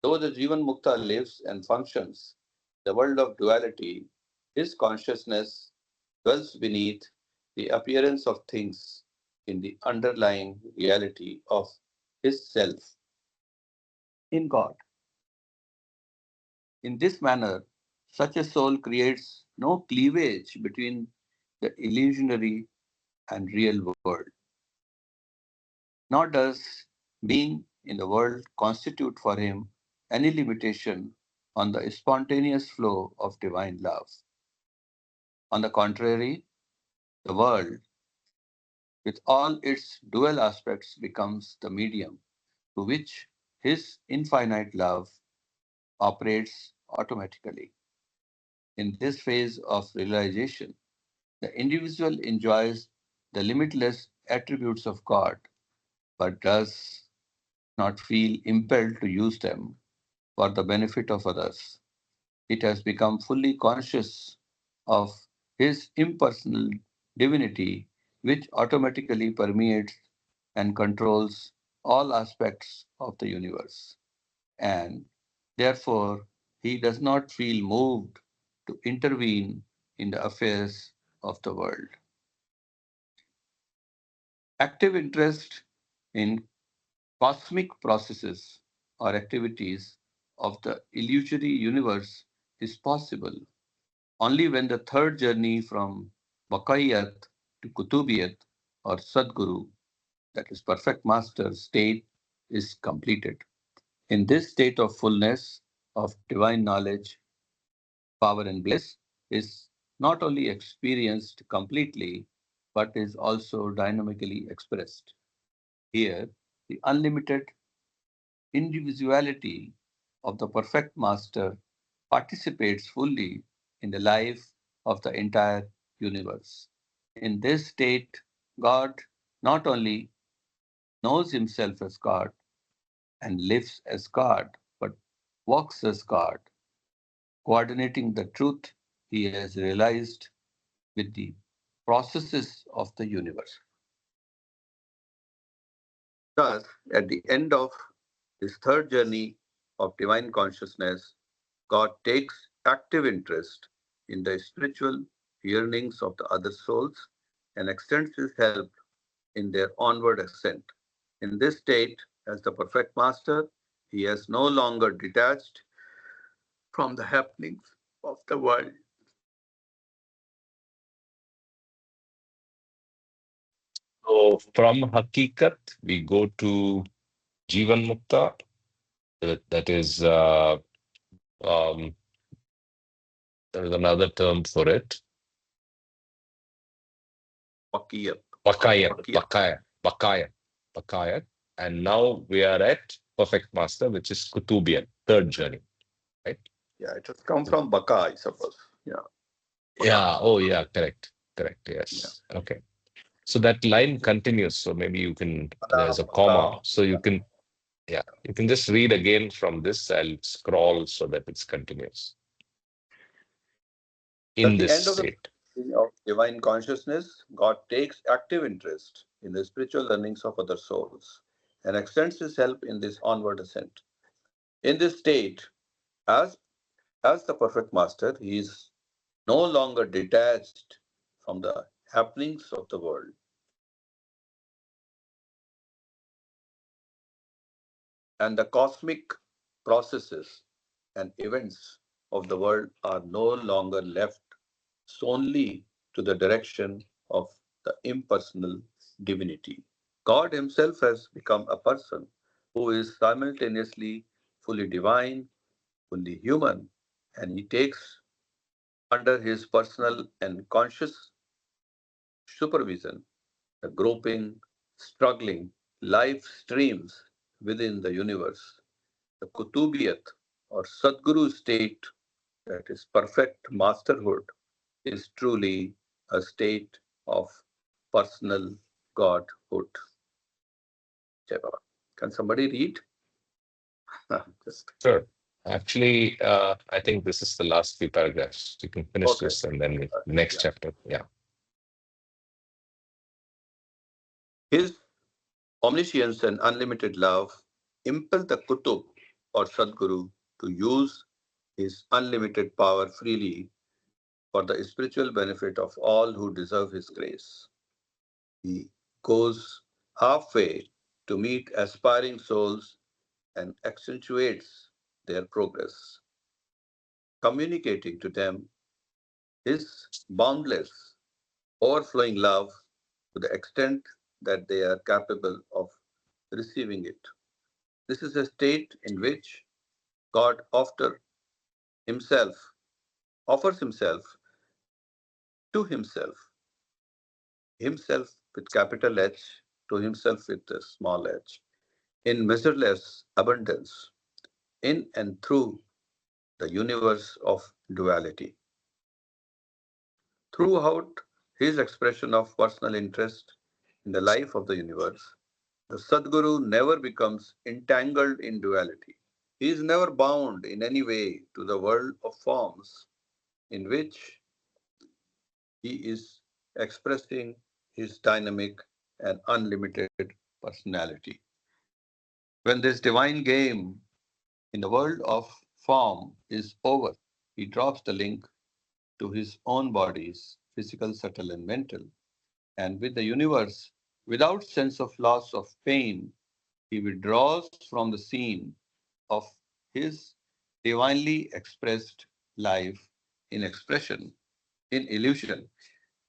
Though the Jivan Mukta lives and functions in the world of duality, his consciousness dwells beneath the appearance of things in the underlying reality of his self in God. In this manner, such a soul creates no cleavage between the illusionary and real world, nor does being in the world constitute for him any limitation on the spontaneous flow of divine love. On the contrary, the world, with all its dual aspects, becomes the medium to which his infinite love operates automatically. In this phase of realization, the individual enjoys the limitless attributes of God, but does not feel impelled to use them for the benefit of others. It has become fully conscious of his impersonal divinity, which automatically permeates and controls all aspects of the universe. And therefore, he does not feel moved to intervene in the affairs of the world. Active interest in cosmic processes or activities of the illusory universe is possible only when the third journey from Bakaiyat to Kutubiyat or Sadguru, that is perfect master state, is completed. In this state of fullness of divine knowledge, power, and bliss is not only experienced completely, but is also dynamically expressed. Here, the unlimited individuality of the perfect master participates fully in the life of the entire universe. In this state, God not only knows himself as God and lives as God, but walks as God, coordinating the truth he has realized with the processes of the universe. Thus, at the end of this third journey of divine consciousness, God takes active interest in the spiritual yearnings of the other souls and extends his help in their onward ascent. In this state, as the perfect master, he has no longer detached from the happenings of the world. So from Hakikat, we go to Jivan Mukta. That is, um, there is another term for it. Vakiyat. Bakayat, Vakiyat. Bakayat, Bakayat. And now we are at Perfect Master, which is Kutubian, third journey, right? Yeah, it has come from Baka, I suppose. Yeah. Yeah. Oh, yeah. Correct. Correct. Yeah. Yes. Okay. So that line continues. So maybe you can, there's a comma. Baka. So you can, yeah, you can just read again from this. I'll scroll so that it's continuous At in the this end of the state. of divine consciousness, God takes active interest in the spiritual learnings of other souls and extends his help in this onward ascent. In this state, as, as the perfect master, he is no longer detached from the happenings of the world. And the cosmic processes and events of the world are no longer left solely to the direction of the impersonal divinity. God himself has become a person who is simultaneously fully divine, fully human, and he takes under his personal and conscious supervision the groping, struggling life streams within the universe. The Kutubiyat or Sadguru state, that is perfect masterhood, is truly a state of personal godhood. Jai Baba. Can somebody read? Just Sure. Actually, I think this is the last few paragraphs. You can finish okay. this and then next Yeah. chapter. Yeah. His omniscience and unlimited love impel the Kutub or Sadguru to use his unlimited power freely for the spiritual benefit of all who deserve his grace. He goes halfway to meet aspiring souls and accentuates their progress. communicating to them his boundless, overflowing love to the extent that they are capable of receiving it. This is a state in which God himself offers himself to himself with capital H, to himself with a small h, in measureless abundance, in and through the universe of duality. Throughout his expression of personal interest in the life of the universe, the Sadguru never becomes entangled in duality. He is never bound in any way to the world of forms in which he is expressing his dynamic and unlimited personality. When this divine game in the world of form is over, he drops the link to his own bodies, physical, subtle, and mental, and with the universe, without sense of loss of pain, he withdraws from the scene of his divinely expressed life in expression, in illusion,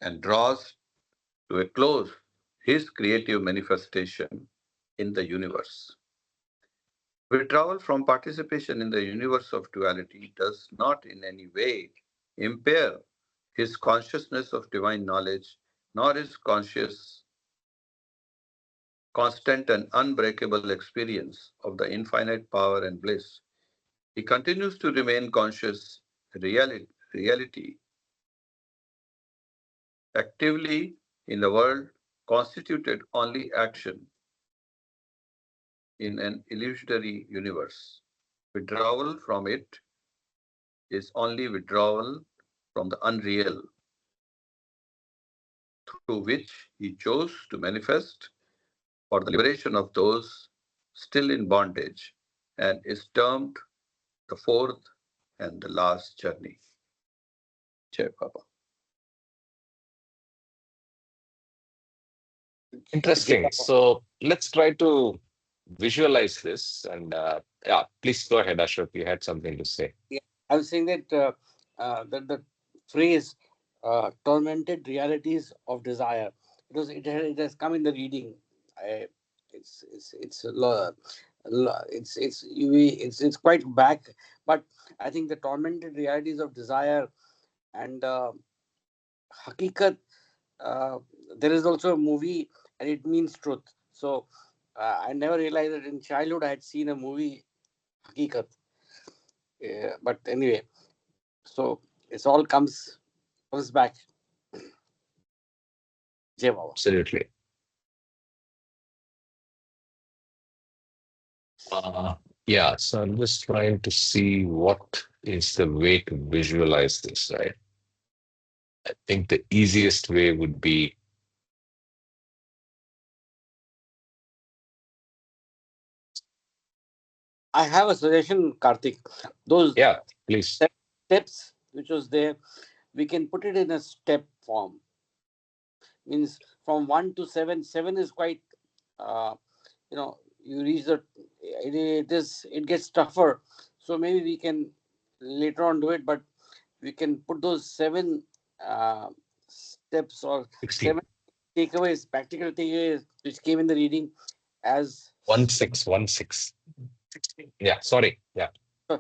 and draws to a close his creative manifestation in the universe. Withdrawal from participation in the universe of duality does not in any way impair his consciousness of divine knowledge, nor his conscious, constant, and unbreakable experience of the infinite power and bliss. He continues to remain conscious reality actively in the world constituted only action in an illusory universe. Withdrawal from it is only withdrawal from the unreal through which he chose to manifest for the liberation of those still in bondage and is termed the fourth and the last journey. Jai Baba. Interesting. So let's try to visualize this. And yeah, please go ahead, Ashok. You had something to say. Yeah, I was saying that the phrase "tormented realities of desire." It has come in the reading. I, it's a it's quite back, but I think the tormented realities of desire and hakikat. Uh, there is also a movie, and it means truth. So I never realized that in childhood I had seen a movie hakikat. But anyway, so it's all comes back. Jai Baba. Absolutely. Yeah, so I'm just trying to see what is the way to visualize this, right? I think the easiest way would be, I have a suggestion, Karthik. Those yeah, please. steps which was there, we can put it in a step form. Means from 1 to 7. 7 is quite, uh, you reach it gets tougher. So maybe we can later on do it, but we can put those 7 steps or 16. 7 takeaways, practical takeaways, which came in the reading as 1616. Yeah, sorry. Yeah.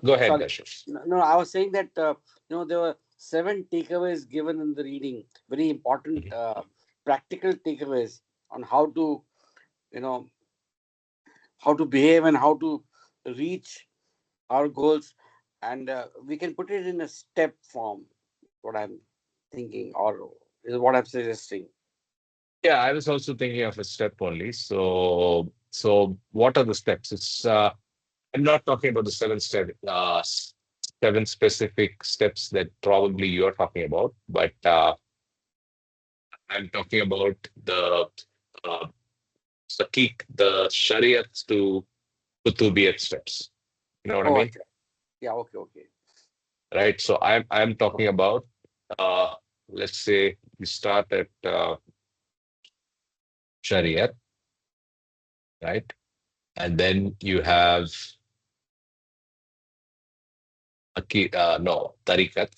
Go ahead, sorry. Ashok. No, I was saying that there were 7 takeaways given in the reading, very important Mhm. practical takeaways on how to, you know, how to behave and how to reach our goals, and we can put it in a step form. What I'm thinking, or is what I'm suggesting. Yeah, I was also thinking of a step only. So what are the steps? I'm not talking about the seven specific steps that probably you're talking about, but I'm talking about the uh, the Shariat to Kutubiyat steps. You know what I Oh, mean? acha. Yeah, okay, okay. Right. So I'm talking about uh, let's say you start at Shariat, right? And then you have no, tarikat.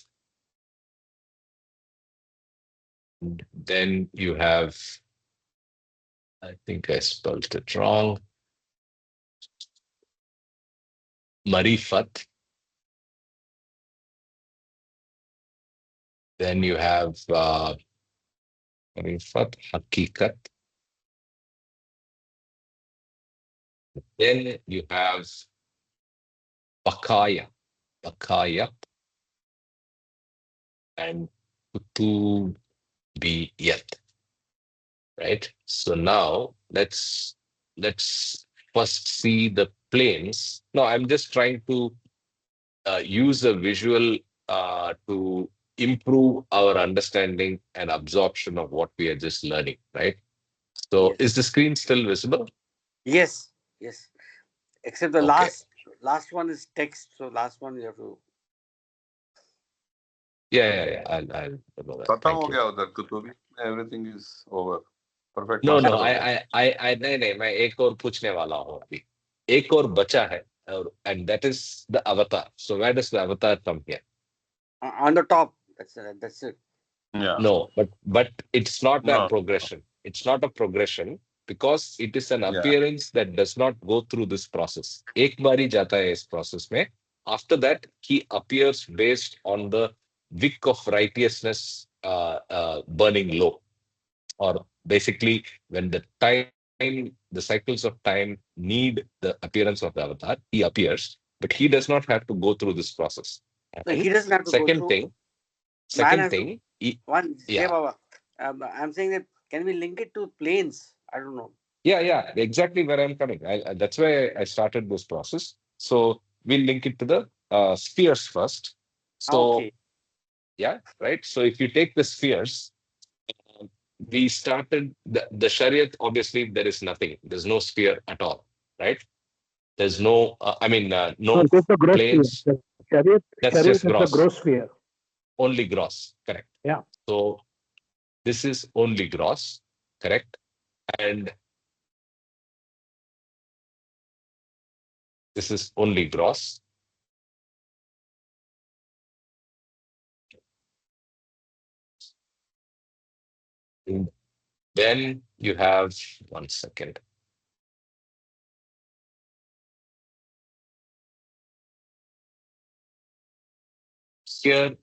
Then you have, I think I spelled it wrong, marifat. Then you have marifat, hakikat. Then you have bakaya, and kutubiyat. Right. So now let's first see the planes. No, I'm just trying to use a visual to improve our understanding and absorption of what we are just learning, right? So Yes. is the screen still visible? Yes. Yes. Except the Okay. last one is text. So last one you have to. Yeah. I'll follow that. खत्म Thank हो you. गया उधर Qutubi everything is over perfect No, master हो गया I नहीं मैं एक और पूछने वाला हूँ अभी. एक और बचा है, and that is the avatar. So where does the avatar come here? On the top. That's it. That's it. yeah No, but it's not a no progression. It's not a progression because it is an yeah appearance that does not go through this process. एक बारी जाता है इस process में. After that, he appears based on the wick of righteousness burning low, or basically when the cycles of time need the appearance of the avatar, he appears, but he does not have to go through this process. No, And he doesn't have to go second through. thing, Man second has to. thing, One. Jay yeah. Baba. I'm saying that can we link it to planes? I don't know. Yeah, exactly where I'm coming. That's why I started this process. So we'll link it to the spheres first. So Okay. yeah, right. So if you take the spheres, um, we started the Shariat. Obviously, there is nothing. There's no sphere at all, right? There's no, No, no it is the gross sphere. planes. The chariot, That's chariot just is the gross, gross sphere. only gross. Correct. Yeah. So this is only gross, correct? And this is only gross. Then you have, one second. Here,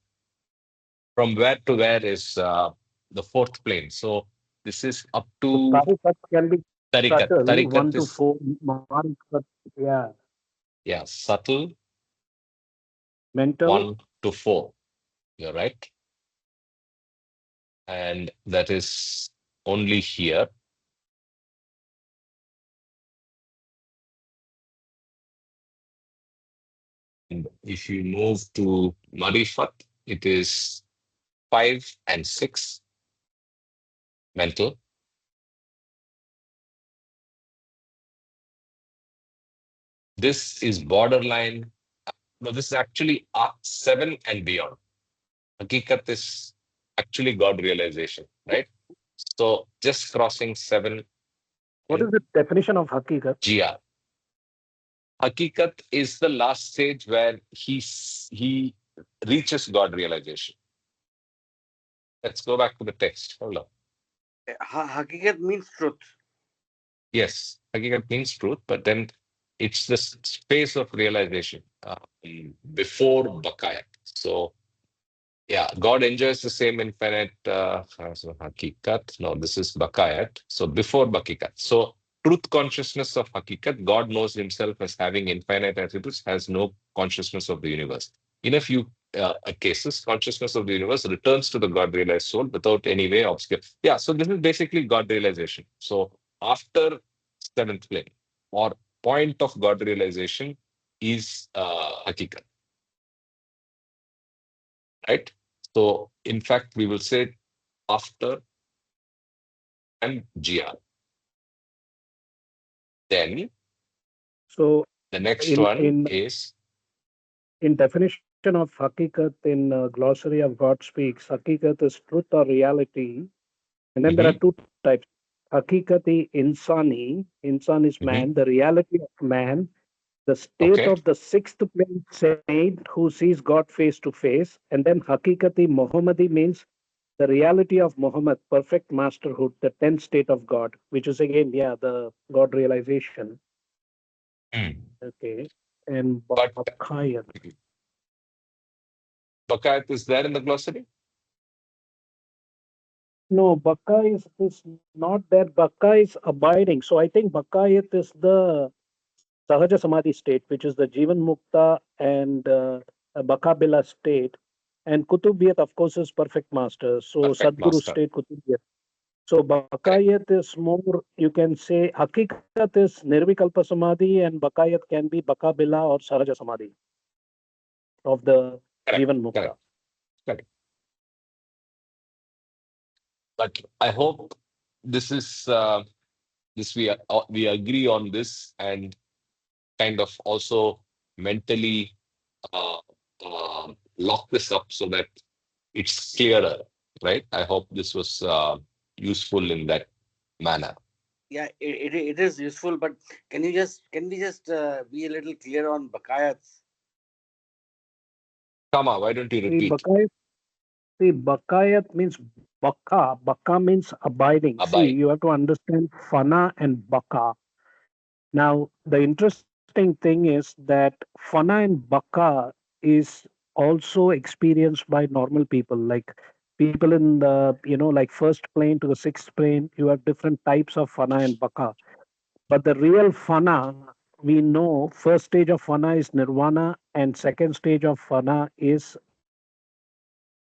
from where to where is the fourth plane. So this is up to Tarikat can be Tarikat. subtle, 1 Tarikat to is, 4 marks, yeah. yeah, subtle, Mental, 1 to 4. You're right. And that is only here. And if you move to Marifat, it is 5 and 6 mental. This is borderline. No, this is actually 7 and beyond. Hakikat is actually God realization, right? So just crossing 7 what is and the definition of Hakikat? GR. Hakikat is the last stage where he reaches God realization. Let's go back to the text. Hold on. Hakikat means truth. Yes, Hakikat means truth, but then it's the space of realization before Bakayat. So yeah, God enjoys the same infinite so Hakikat. No, this is Bakayat. So before Bakikat. So truth consciousness of Hakikat, God knows himself as having infinite attributes, has no consciousness of the universe. In a few cases, consciousness of the universe returns to the God realized soul without any way obscure. Yeah, so this is basically God realization. So after seventh plane or point of God realization is Hakikat, right? So in fact, we will say after and GR. Then So the next in one in is in definition of Hakikat in glossary of God speaks, Hakikat is truth or reality. And then there are mhm, two types. Hakikati insani, insan is mhm, man, the reality of man. The state Okay. of the sixth plane saint who sees God face to face. And then Hakikati Muhammadi means the reality of Muhammad, perfect masterhood, the 10th state of God, which is again, yeah, the God realization. Hmm. Okay. And But Bakayat. Bakayat is there in the glossary? No, is not there. Baka is abiding. So I think Bakayat is the Sahaja Samadhi state, which is the Jivan Mukta and Bakabila state. And Kutubiyat, of course, is perfect master. So Perfect Sadguru master. state, Kutubiyat. So Correct. Bakayat is more, you can say, Hakikat is Nirvikalpa Samadhi, and Bakayat can be Bakabila or Sahaja Samadhi of the Correct. Jivan Mukta. Correct. Correct. But I hope this is this we agree on this and kind of also mentally uh, lock this up so that it's clearer, right? I hope this was useful in that manner. Yeah, it is useful, but can we just be a little clear on bakayats? Kama, why don't you See, repeat? Bakayat means Baka. Baka means abiding. See, Abide. you have to understand Fana and Baka. Now, the interesting thing is that Fana and Baka is also experienced by normal people, like people in the, like first plane to the sixth plane. You have different types of Fana and Baka. But the real Fana, we know first stage of Fana is Nirvana, and second stage of Fana is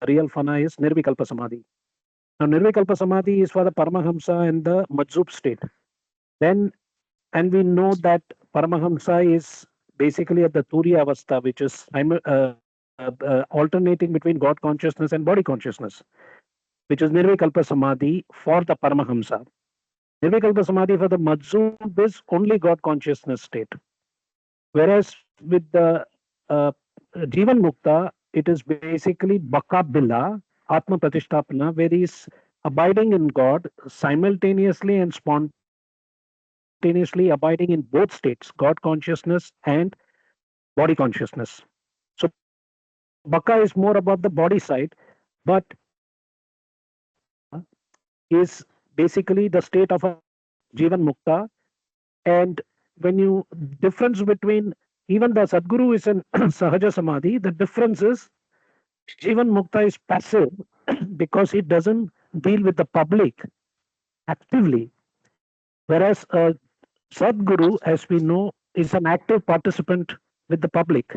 real Fana is Nirvikalpa Samadhi. Now, Nirvikalpa Samadhi is for the Paramahamsa and the Majzup state. Then, and we know that Paramahamsa is basically at the Turiya Avastha, which is alternating between God consciousness and body consciousness, which is Nirvikalpa Samadhi for the Paramahamsa. Nirvikalpa Samadhi for the Majzub is only God consciousness state. Whereas with the uh, Jivan Mukta, it is basically Bakabila, Atma Pratishtapana, where he is abiding in God simultaneously and spontaneously abiding in both states, God consciousness and body consciousness. So Baka is more about the body side, but Jivan Mukta is basically the state of a Jivan Mukta. And when you difference between even the Sadguru is in Sahaja Samadhi, the difference is Jivan Mukta is passive because he doesn't deal with the public actively, whereas Sadguru, as we know, is an active participant with the public.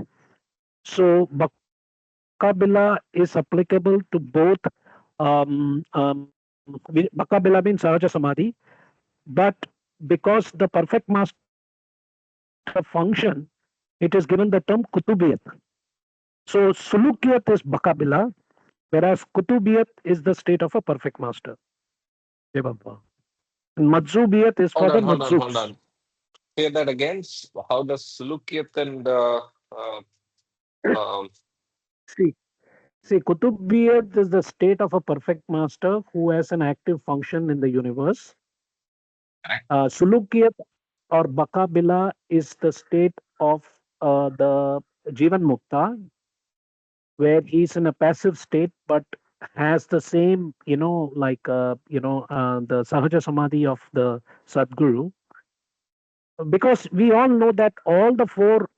So Bakabila is applicable to both. Bakabila means Sahaja Samadhi, but because the perfect master function, it is given the term Kutubiyat. So Sulukiyat is Bakabila, whereas Kutubiyat is the state of a perfect master. Jai Baba. And Madzubiyat is for the Hold on, Madzubs. hold on. Say that again. How does Sulukiyat and um, See, see, Kutubiyat is the state of a perfect master who has an active function in the universe. Sulukiyat or Bakabila is the state of the Jivan Mukta, where he's in a passive state but has the same, the Sahaja Samadhi of the Sadguru. Because we all know that all the four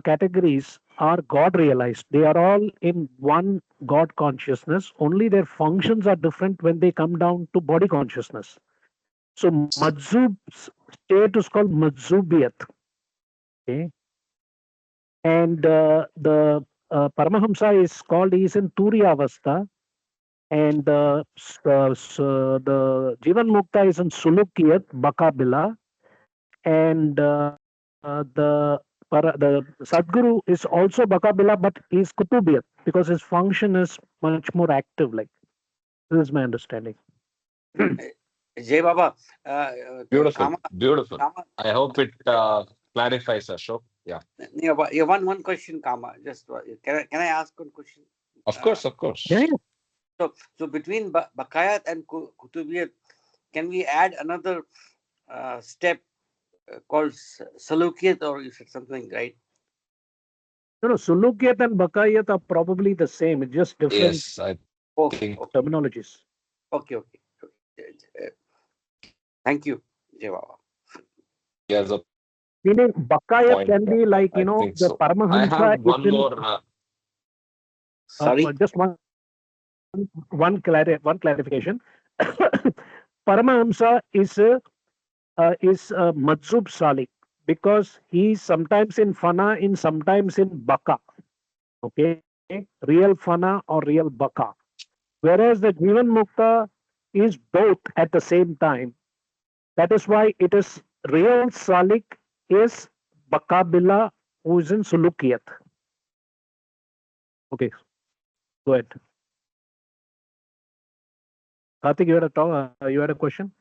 categories are God realized. They are all in one God consciousness. Only their functions are different when they come down to body consciousness. So Madzub's state is called Madzubiyat. Okay? And the Paramahamsa is called, he is in Turiya Avastha. And the Jivan Mukta is in Sulukiyat, Bakabila. And the Sadguru is also Bakabila, but he is Kutubiyat because his function is much more active. Like this is my understanding. Jay Baba, beautiful, Kama, beautiful. Kama, I hope it clarifies, Ashok. Yeah, yeah, one question, Kama. Just can I ask one question? of Uh, course, of Yeah, course. yeah. so between Bakayat and Kutubiyat, can we add another step called Salukiyat, or you said something, right? No, Sulukiyat and Bakayat are probably the same. It's just different Yes, I Oh, think okay, terminologies. okay, okay. Thank you, Jai Baba. he has a Meaning, Bakayat point. can be like, I think the so. I have Paramahamsa is one in, more. Sorry. just one clarification. Paramahamsa is Majzub Salik because he's sometimes in Fana, in sometimes in Baka. Okay, real Fana or real Baka. Whereas the Jivan Mukta is both at the same time. That is why it is real Salik is Bakabila who is in Sulukiyat. Okay, go ahead. Karthik, you had a question?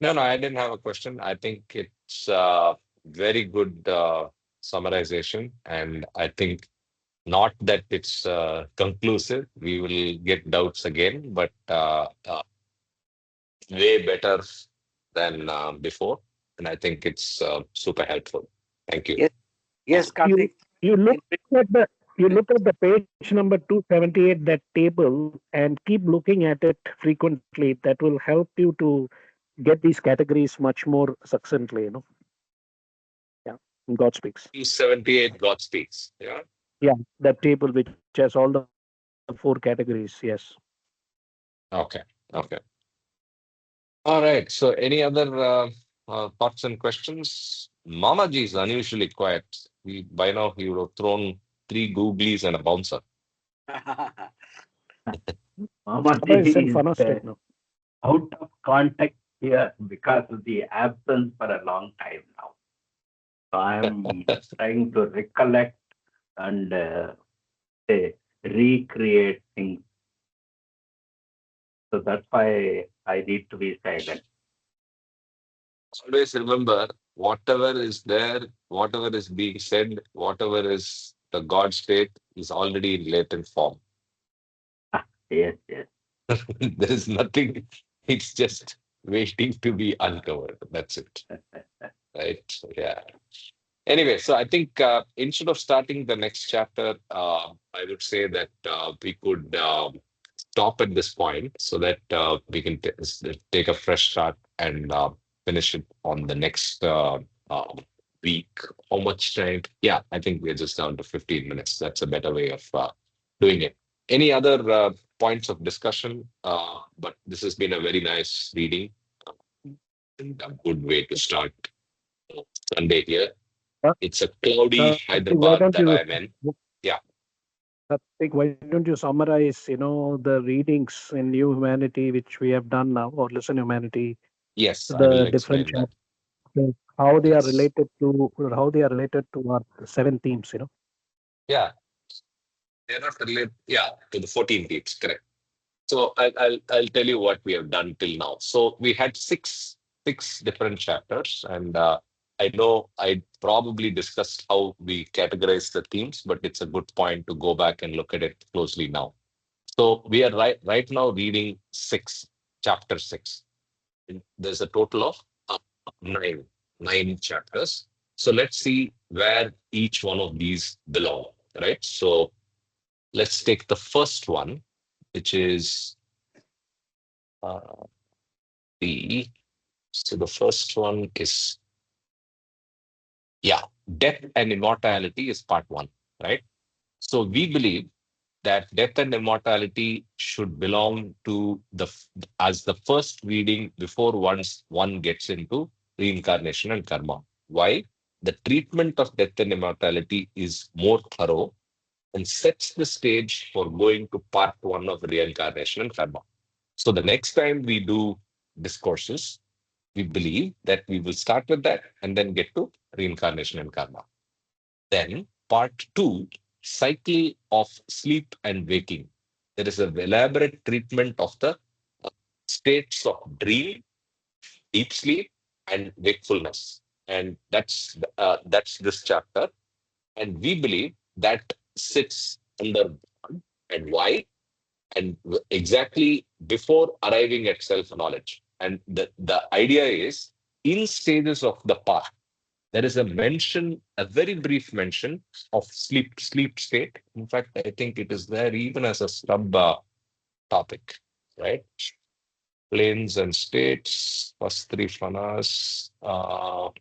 No, I didn't have a question. I think it's very good summarization, and I think not that it's conclusive. We will get doubts again, but way better than before, and I think it's super helpful. Thank you. Yes, yes, You Karthik. you look In- at the you look at the page number 278, that table, and keep looking at it frequently. That will help you to get these categories much more succinctly. Yeah. God speaks. 278 God speaks. Yeah. Yeah, that table which has all the four categories. Yes. Okay. Okay. All right. So, any other thoughts and questions? Mama Ji is unusually quiet. By now, he would have thrown three googlies and a bouncer. Baba is in Mamaji is Fana state now. out of context here because of the absence for a long time now. So I'm trying to recollect and say, recreate things. So that's why I need to be silent. Always remember, whatever is there, whatever is being said, whatever is the God state is already in latent form. Yes, yes. There is nothing, it's just waiting to be uncovered. That's it. Right? Yeah. Anyway, so I think instead of starting the next chapter, I would say that we could stop at this point so that we can take a fresh start and finish it on the next week. How much time? Yeah, I think we're just down to 15 minutes. That's a better way of doing it. Any other points of discussion? But this has been a very nice reading and a good way to start Sunday here. It's a cloudy Karthik, why Hyderabad don't that you I'm in. Yeah. Karthik, why don't you summarize, the readings in New Humanity which we have done now, or Listen Humanity, Yes, I will the different explain that. chapters, how they are Yes. related to our seven themes. Yeah. They're not related. Yeah, to the 14 teams. Correct. So I'll tell you what we have done till now. So we had six different chapters, and I know I probably discussed how we categorize the themes, but it's a good point to go back and look at it closely now. So we are right now reading chapter six. There's a total of uh, nine nine chapters. So let's see where each one of these belong. Right. So let's take the first one, which is uh, the so the first one is, yeah, death and immortality is part one, right? So we believe that death and immortality should belong to as the first reading before once one gets into reincarnation and karma. Why? The treatment of death and immortality is more thorough and sets the stage for going to part one of reincarnation and karma. So the next time we do discourses, we believe that we will start with that and then get to reincarnation and karma. Then part two, cycle of sleep and waking. There is an elaborate treatment of the states of dream, deep sleep, and wakefulness. And that's this chapter. And we believe that sits under God. And why? And exactly before arriving at self knowledge. And the idea is in stages of the path, there is a mention, a very brief mention of sleep state. In fact, I think it is there even as a sub topic, right? Planes and states, first three fanas. So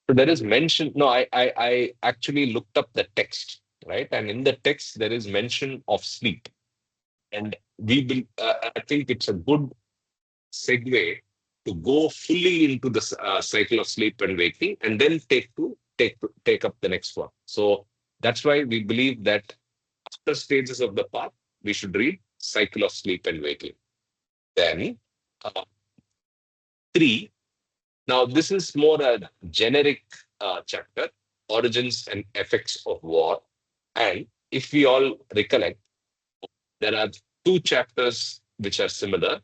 there is mention. No, I actually looked up the text, right? And in the text, there is mention of sleep. And I think it's a good segue to go fully into the cycle of sleep and waking, and then take up the next one. So that's why we believe that after stages of the path, we should read cycle of sleep and waking. Then uh, three. Now this is more a generic chapter, origins and effects of war. And if we all recollect, there are two chapters which are similar: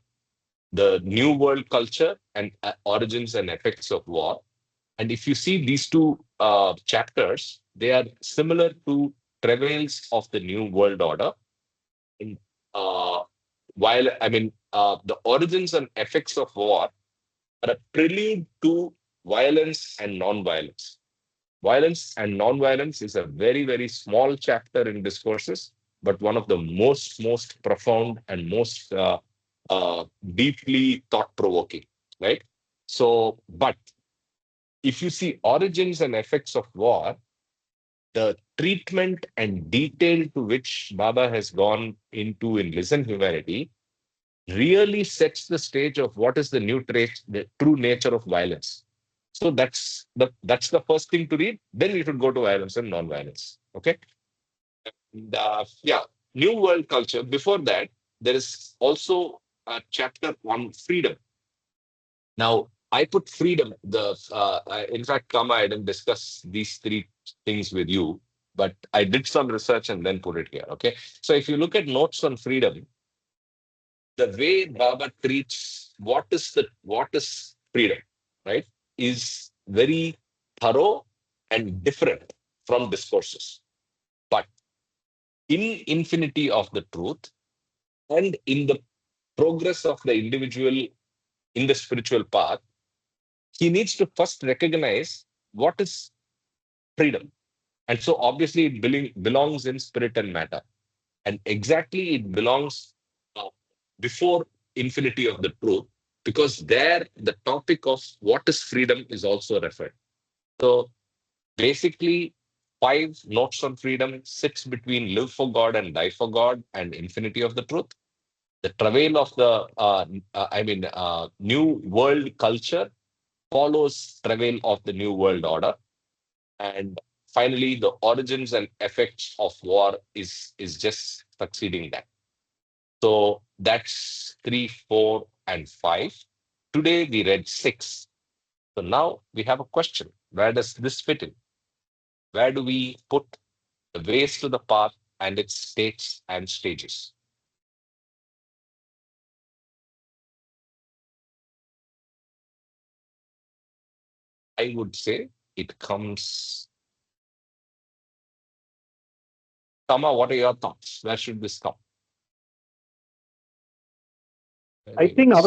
the New World Culture and Origins and Effects of War. And if you see these two chapters, they are similar to Travails of the New World Order. In, uh, while, the Origins and Effects of War are a prelude to violence and non-violence. Violence and non-violence is a very, very small chapter in Discourses, but one of the most profound and most deeply thought-provoking, right? So, but if you see origins and effects of war, the treatment and detail to which Baba has gone into in Listen Humanity really sets the stage of what is the true nature of violence. So that's the first thing to read. Then we should go to violence and non-violence. Okay. Yeah, New World Culture. Before that, there is also a chapter on freedom. Now, I put freedom. In fact, Kama, I didn't discuss these three things with you, but I did some research and then put it here. Okay. So if you look at notes on freedom, the way Baba treats what is freedom, right, is very thorough and different from Discourses. But in infinity of the truth and in the progress of the individual in the spiritual path, he needs to first recognize what is freedom. And so obviously it belongs in spirit and matter. And exactly it belongs uh, before infinity of the truth, because there the topic of what is freedom is also referred. So basically, 5 notes on freedom sits between live for God and die for God and infinity of the truth. The travail of the new world culture follows travail of the new world order. And finally, the origins and effects of war is just succeeding that. So that's 3, 4, and 5. Today we read 6. So now we have a question. Where does this fit in? Where do we put the ways to the path and its states and stages? I would say it comes. Tama, what are your thoughts? Where should this come? I think So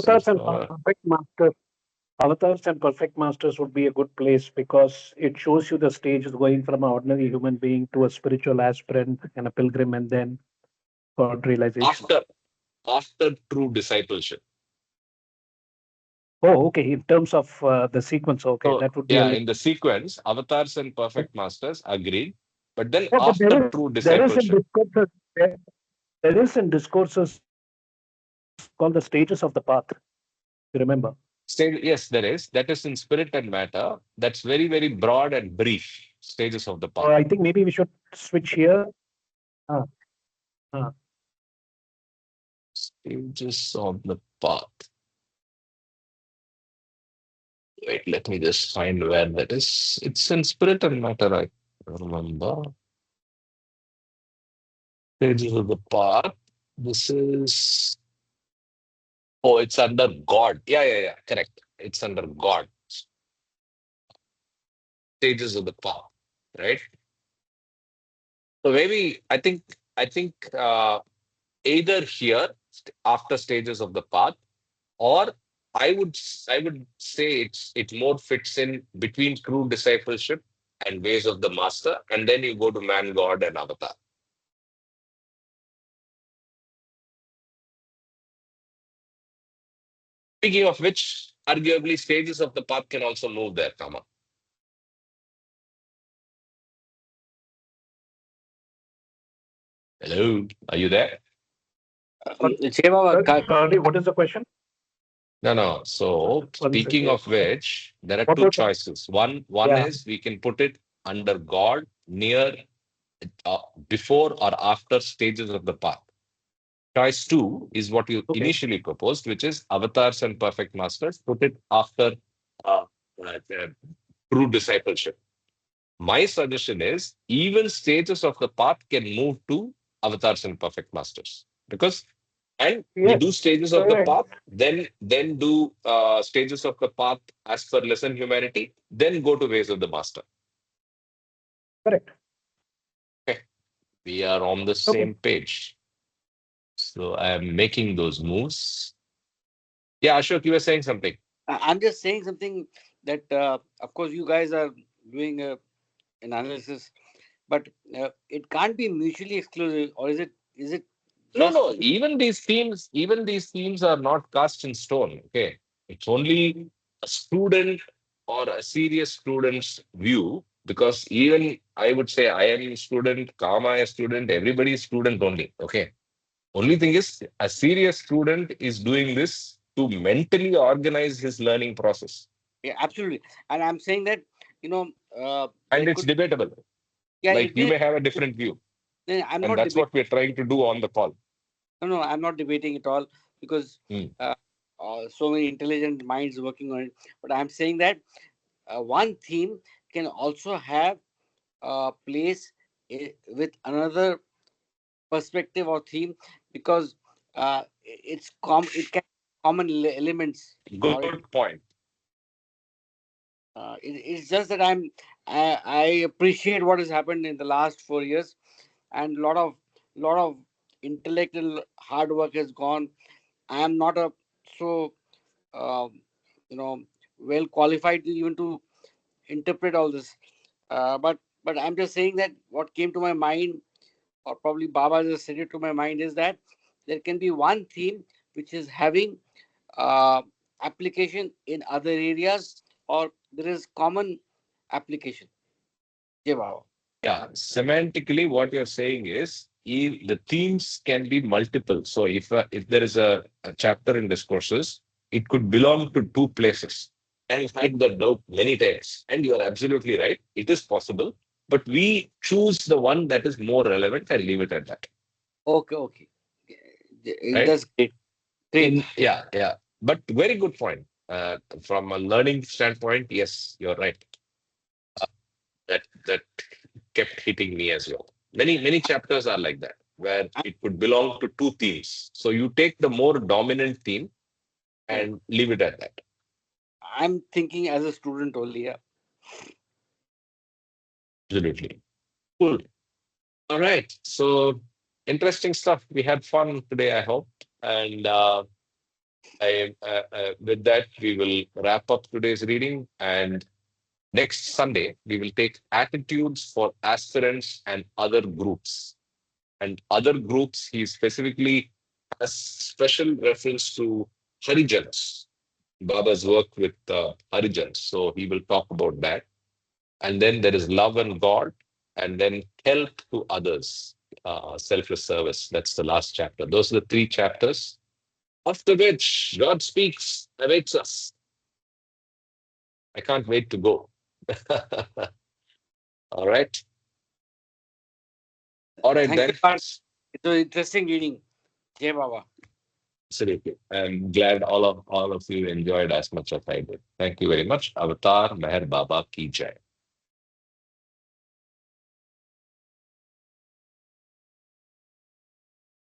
avatars and perfect masters would be a good place because it shows you the stages going from an ordinary human being to a spiritual aspirant and a pilgrim and then God realization. after true discipleship. Oh, okay. In terms of the sequence, okay, So that would be a yeah, little. in the sequence, avatars and perfect masters agreed. But then Yeah, but after true there is in discipleship, discourses there is in discourses called the stages of the path. You remember? yes, there is. That is in spirit and matter. That's very, very broad and brief stages of the path. I think maybe we should switch here. Uh, uh, Stages of the path. Wait, let me just find where that is. It's in spirit and matter, I remember. Stages of the path. This is. Oh, it's under God. Yeah. Correct. It's under God. Stages of the path, right? So maybe I think either here after stages of the path or I would say it more fits in between true discipleship and ways of the master, and then you go to man, God, and avatar. Speaking of which, arguably stages of the path can also move there, Kama. Hello, are you there? Jai Baba, Sorry, what is the question? No. So One speaking second. of which, there are What two was choices. One Yeah. is we can put it under God, near, before or after stages of the path. Choice two is what you Okay. initially proposed, which is avatars and perfect masters. Put it after uh, true discipleship. My suggestion is even stages of the path can move to avatars and perfect masters, because and we Yes. do stages of the Correct. path, then do stages of the path as per lesson humanity, then go to ways of the master. Correct. Okay. We are on the Okay. same page. So I am making those moves. Yeah, Ashok, you were saying something. I'm just saying something that, of course, you guys are doing an analysis, but it can't be mutually exclusive, or is it? Is it No, just? no. Even these themes are not cast in stone. Okay, it's only a student or a serious student's view. Because even I would say I am a student, Kama is a student, everybody is student only. Okay. Only thing is, a serious student is doing this to mentally organize his learning process, Yeah, absolutely. And I'm saying that, you know, and there it's could, debatable. yeah, Like it you is. may have a different view, I'm and not that's debating. what we're trying to do on the call. No, I'm not debating at all, because Hmm. uh, so many intelligent minds working on it. But I'm saying that one theme can also have a place with another perspective or theme, because it can common elements, or it, Good point. it's just that I appreciate what has happened in the last 4 years, and lot of intellectual hard work has gone. I am not a so uh, you know well qualified even to interpret all this, but I'm just saying that what came to my mind, or probably Baba just said it to my mind, is that there can be one theme which is having uh, application in other areas, or there is common application. Jai Baba. Yeah, semantically, what you're saying is the themes can be multiple. So if there is a chapter in discourses, it could belong to two places. I've had that doubt many times, and you are absolutely right. It is possible, but we choose the one that is more relevant and leave it at that. Okay. Right? That's great. Great. Yeah. But very good point. From a learning standpoint, yes, you're right. That kept hitting me as well. Many chapters are like that, where I- it could belong to two themes. So you take the more dominant theme Correct. and leave it at that. I'm thinking as a student only. Yeah. Absolutely. Cool. All right. So interesting stuff. We had fun today, I hope. And with that, we will wrap up today's reading. And next Sunday, we will take attitudes for aspirants and other groups. And other groups, he specifically has special reference to Harijans, Baba's work with Harijans. So he will talk about that. And then there is love and God, and then help to others, selfless service. That's the last chapter. Those are the three chapters. After which God speaks, awaits us. I can't wait to go. All right. All right, Thank you, then. Bart. It was interesting reading. Jai Baba. Absolutely. I'm glad all of you enjoyed as much as I did. Thank you very much. Avatar Meher Baba Ki Jai.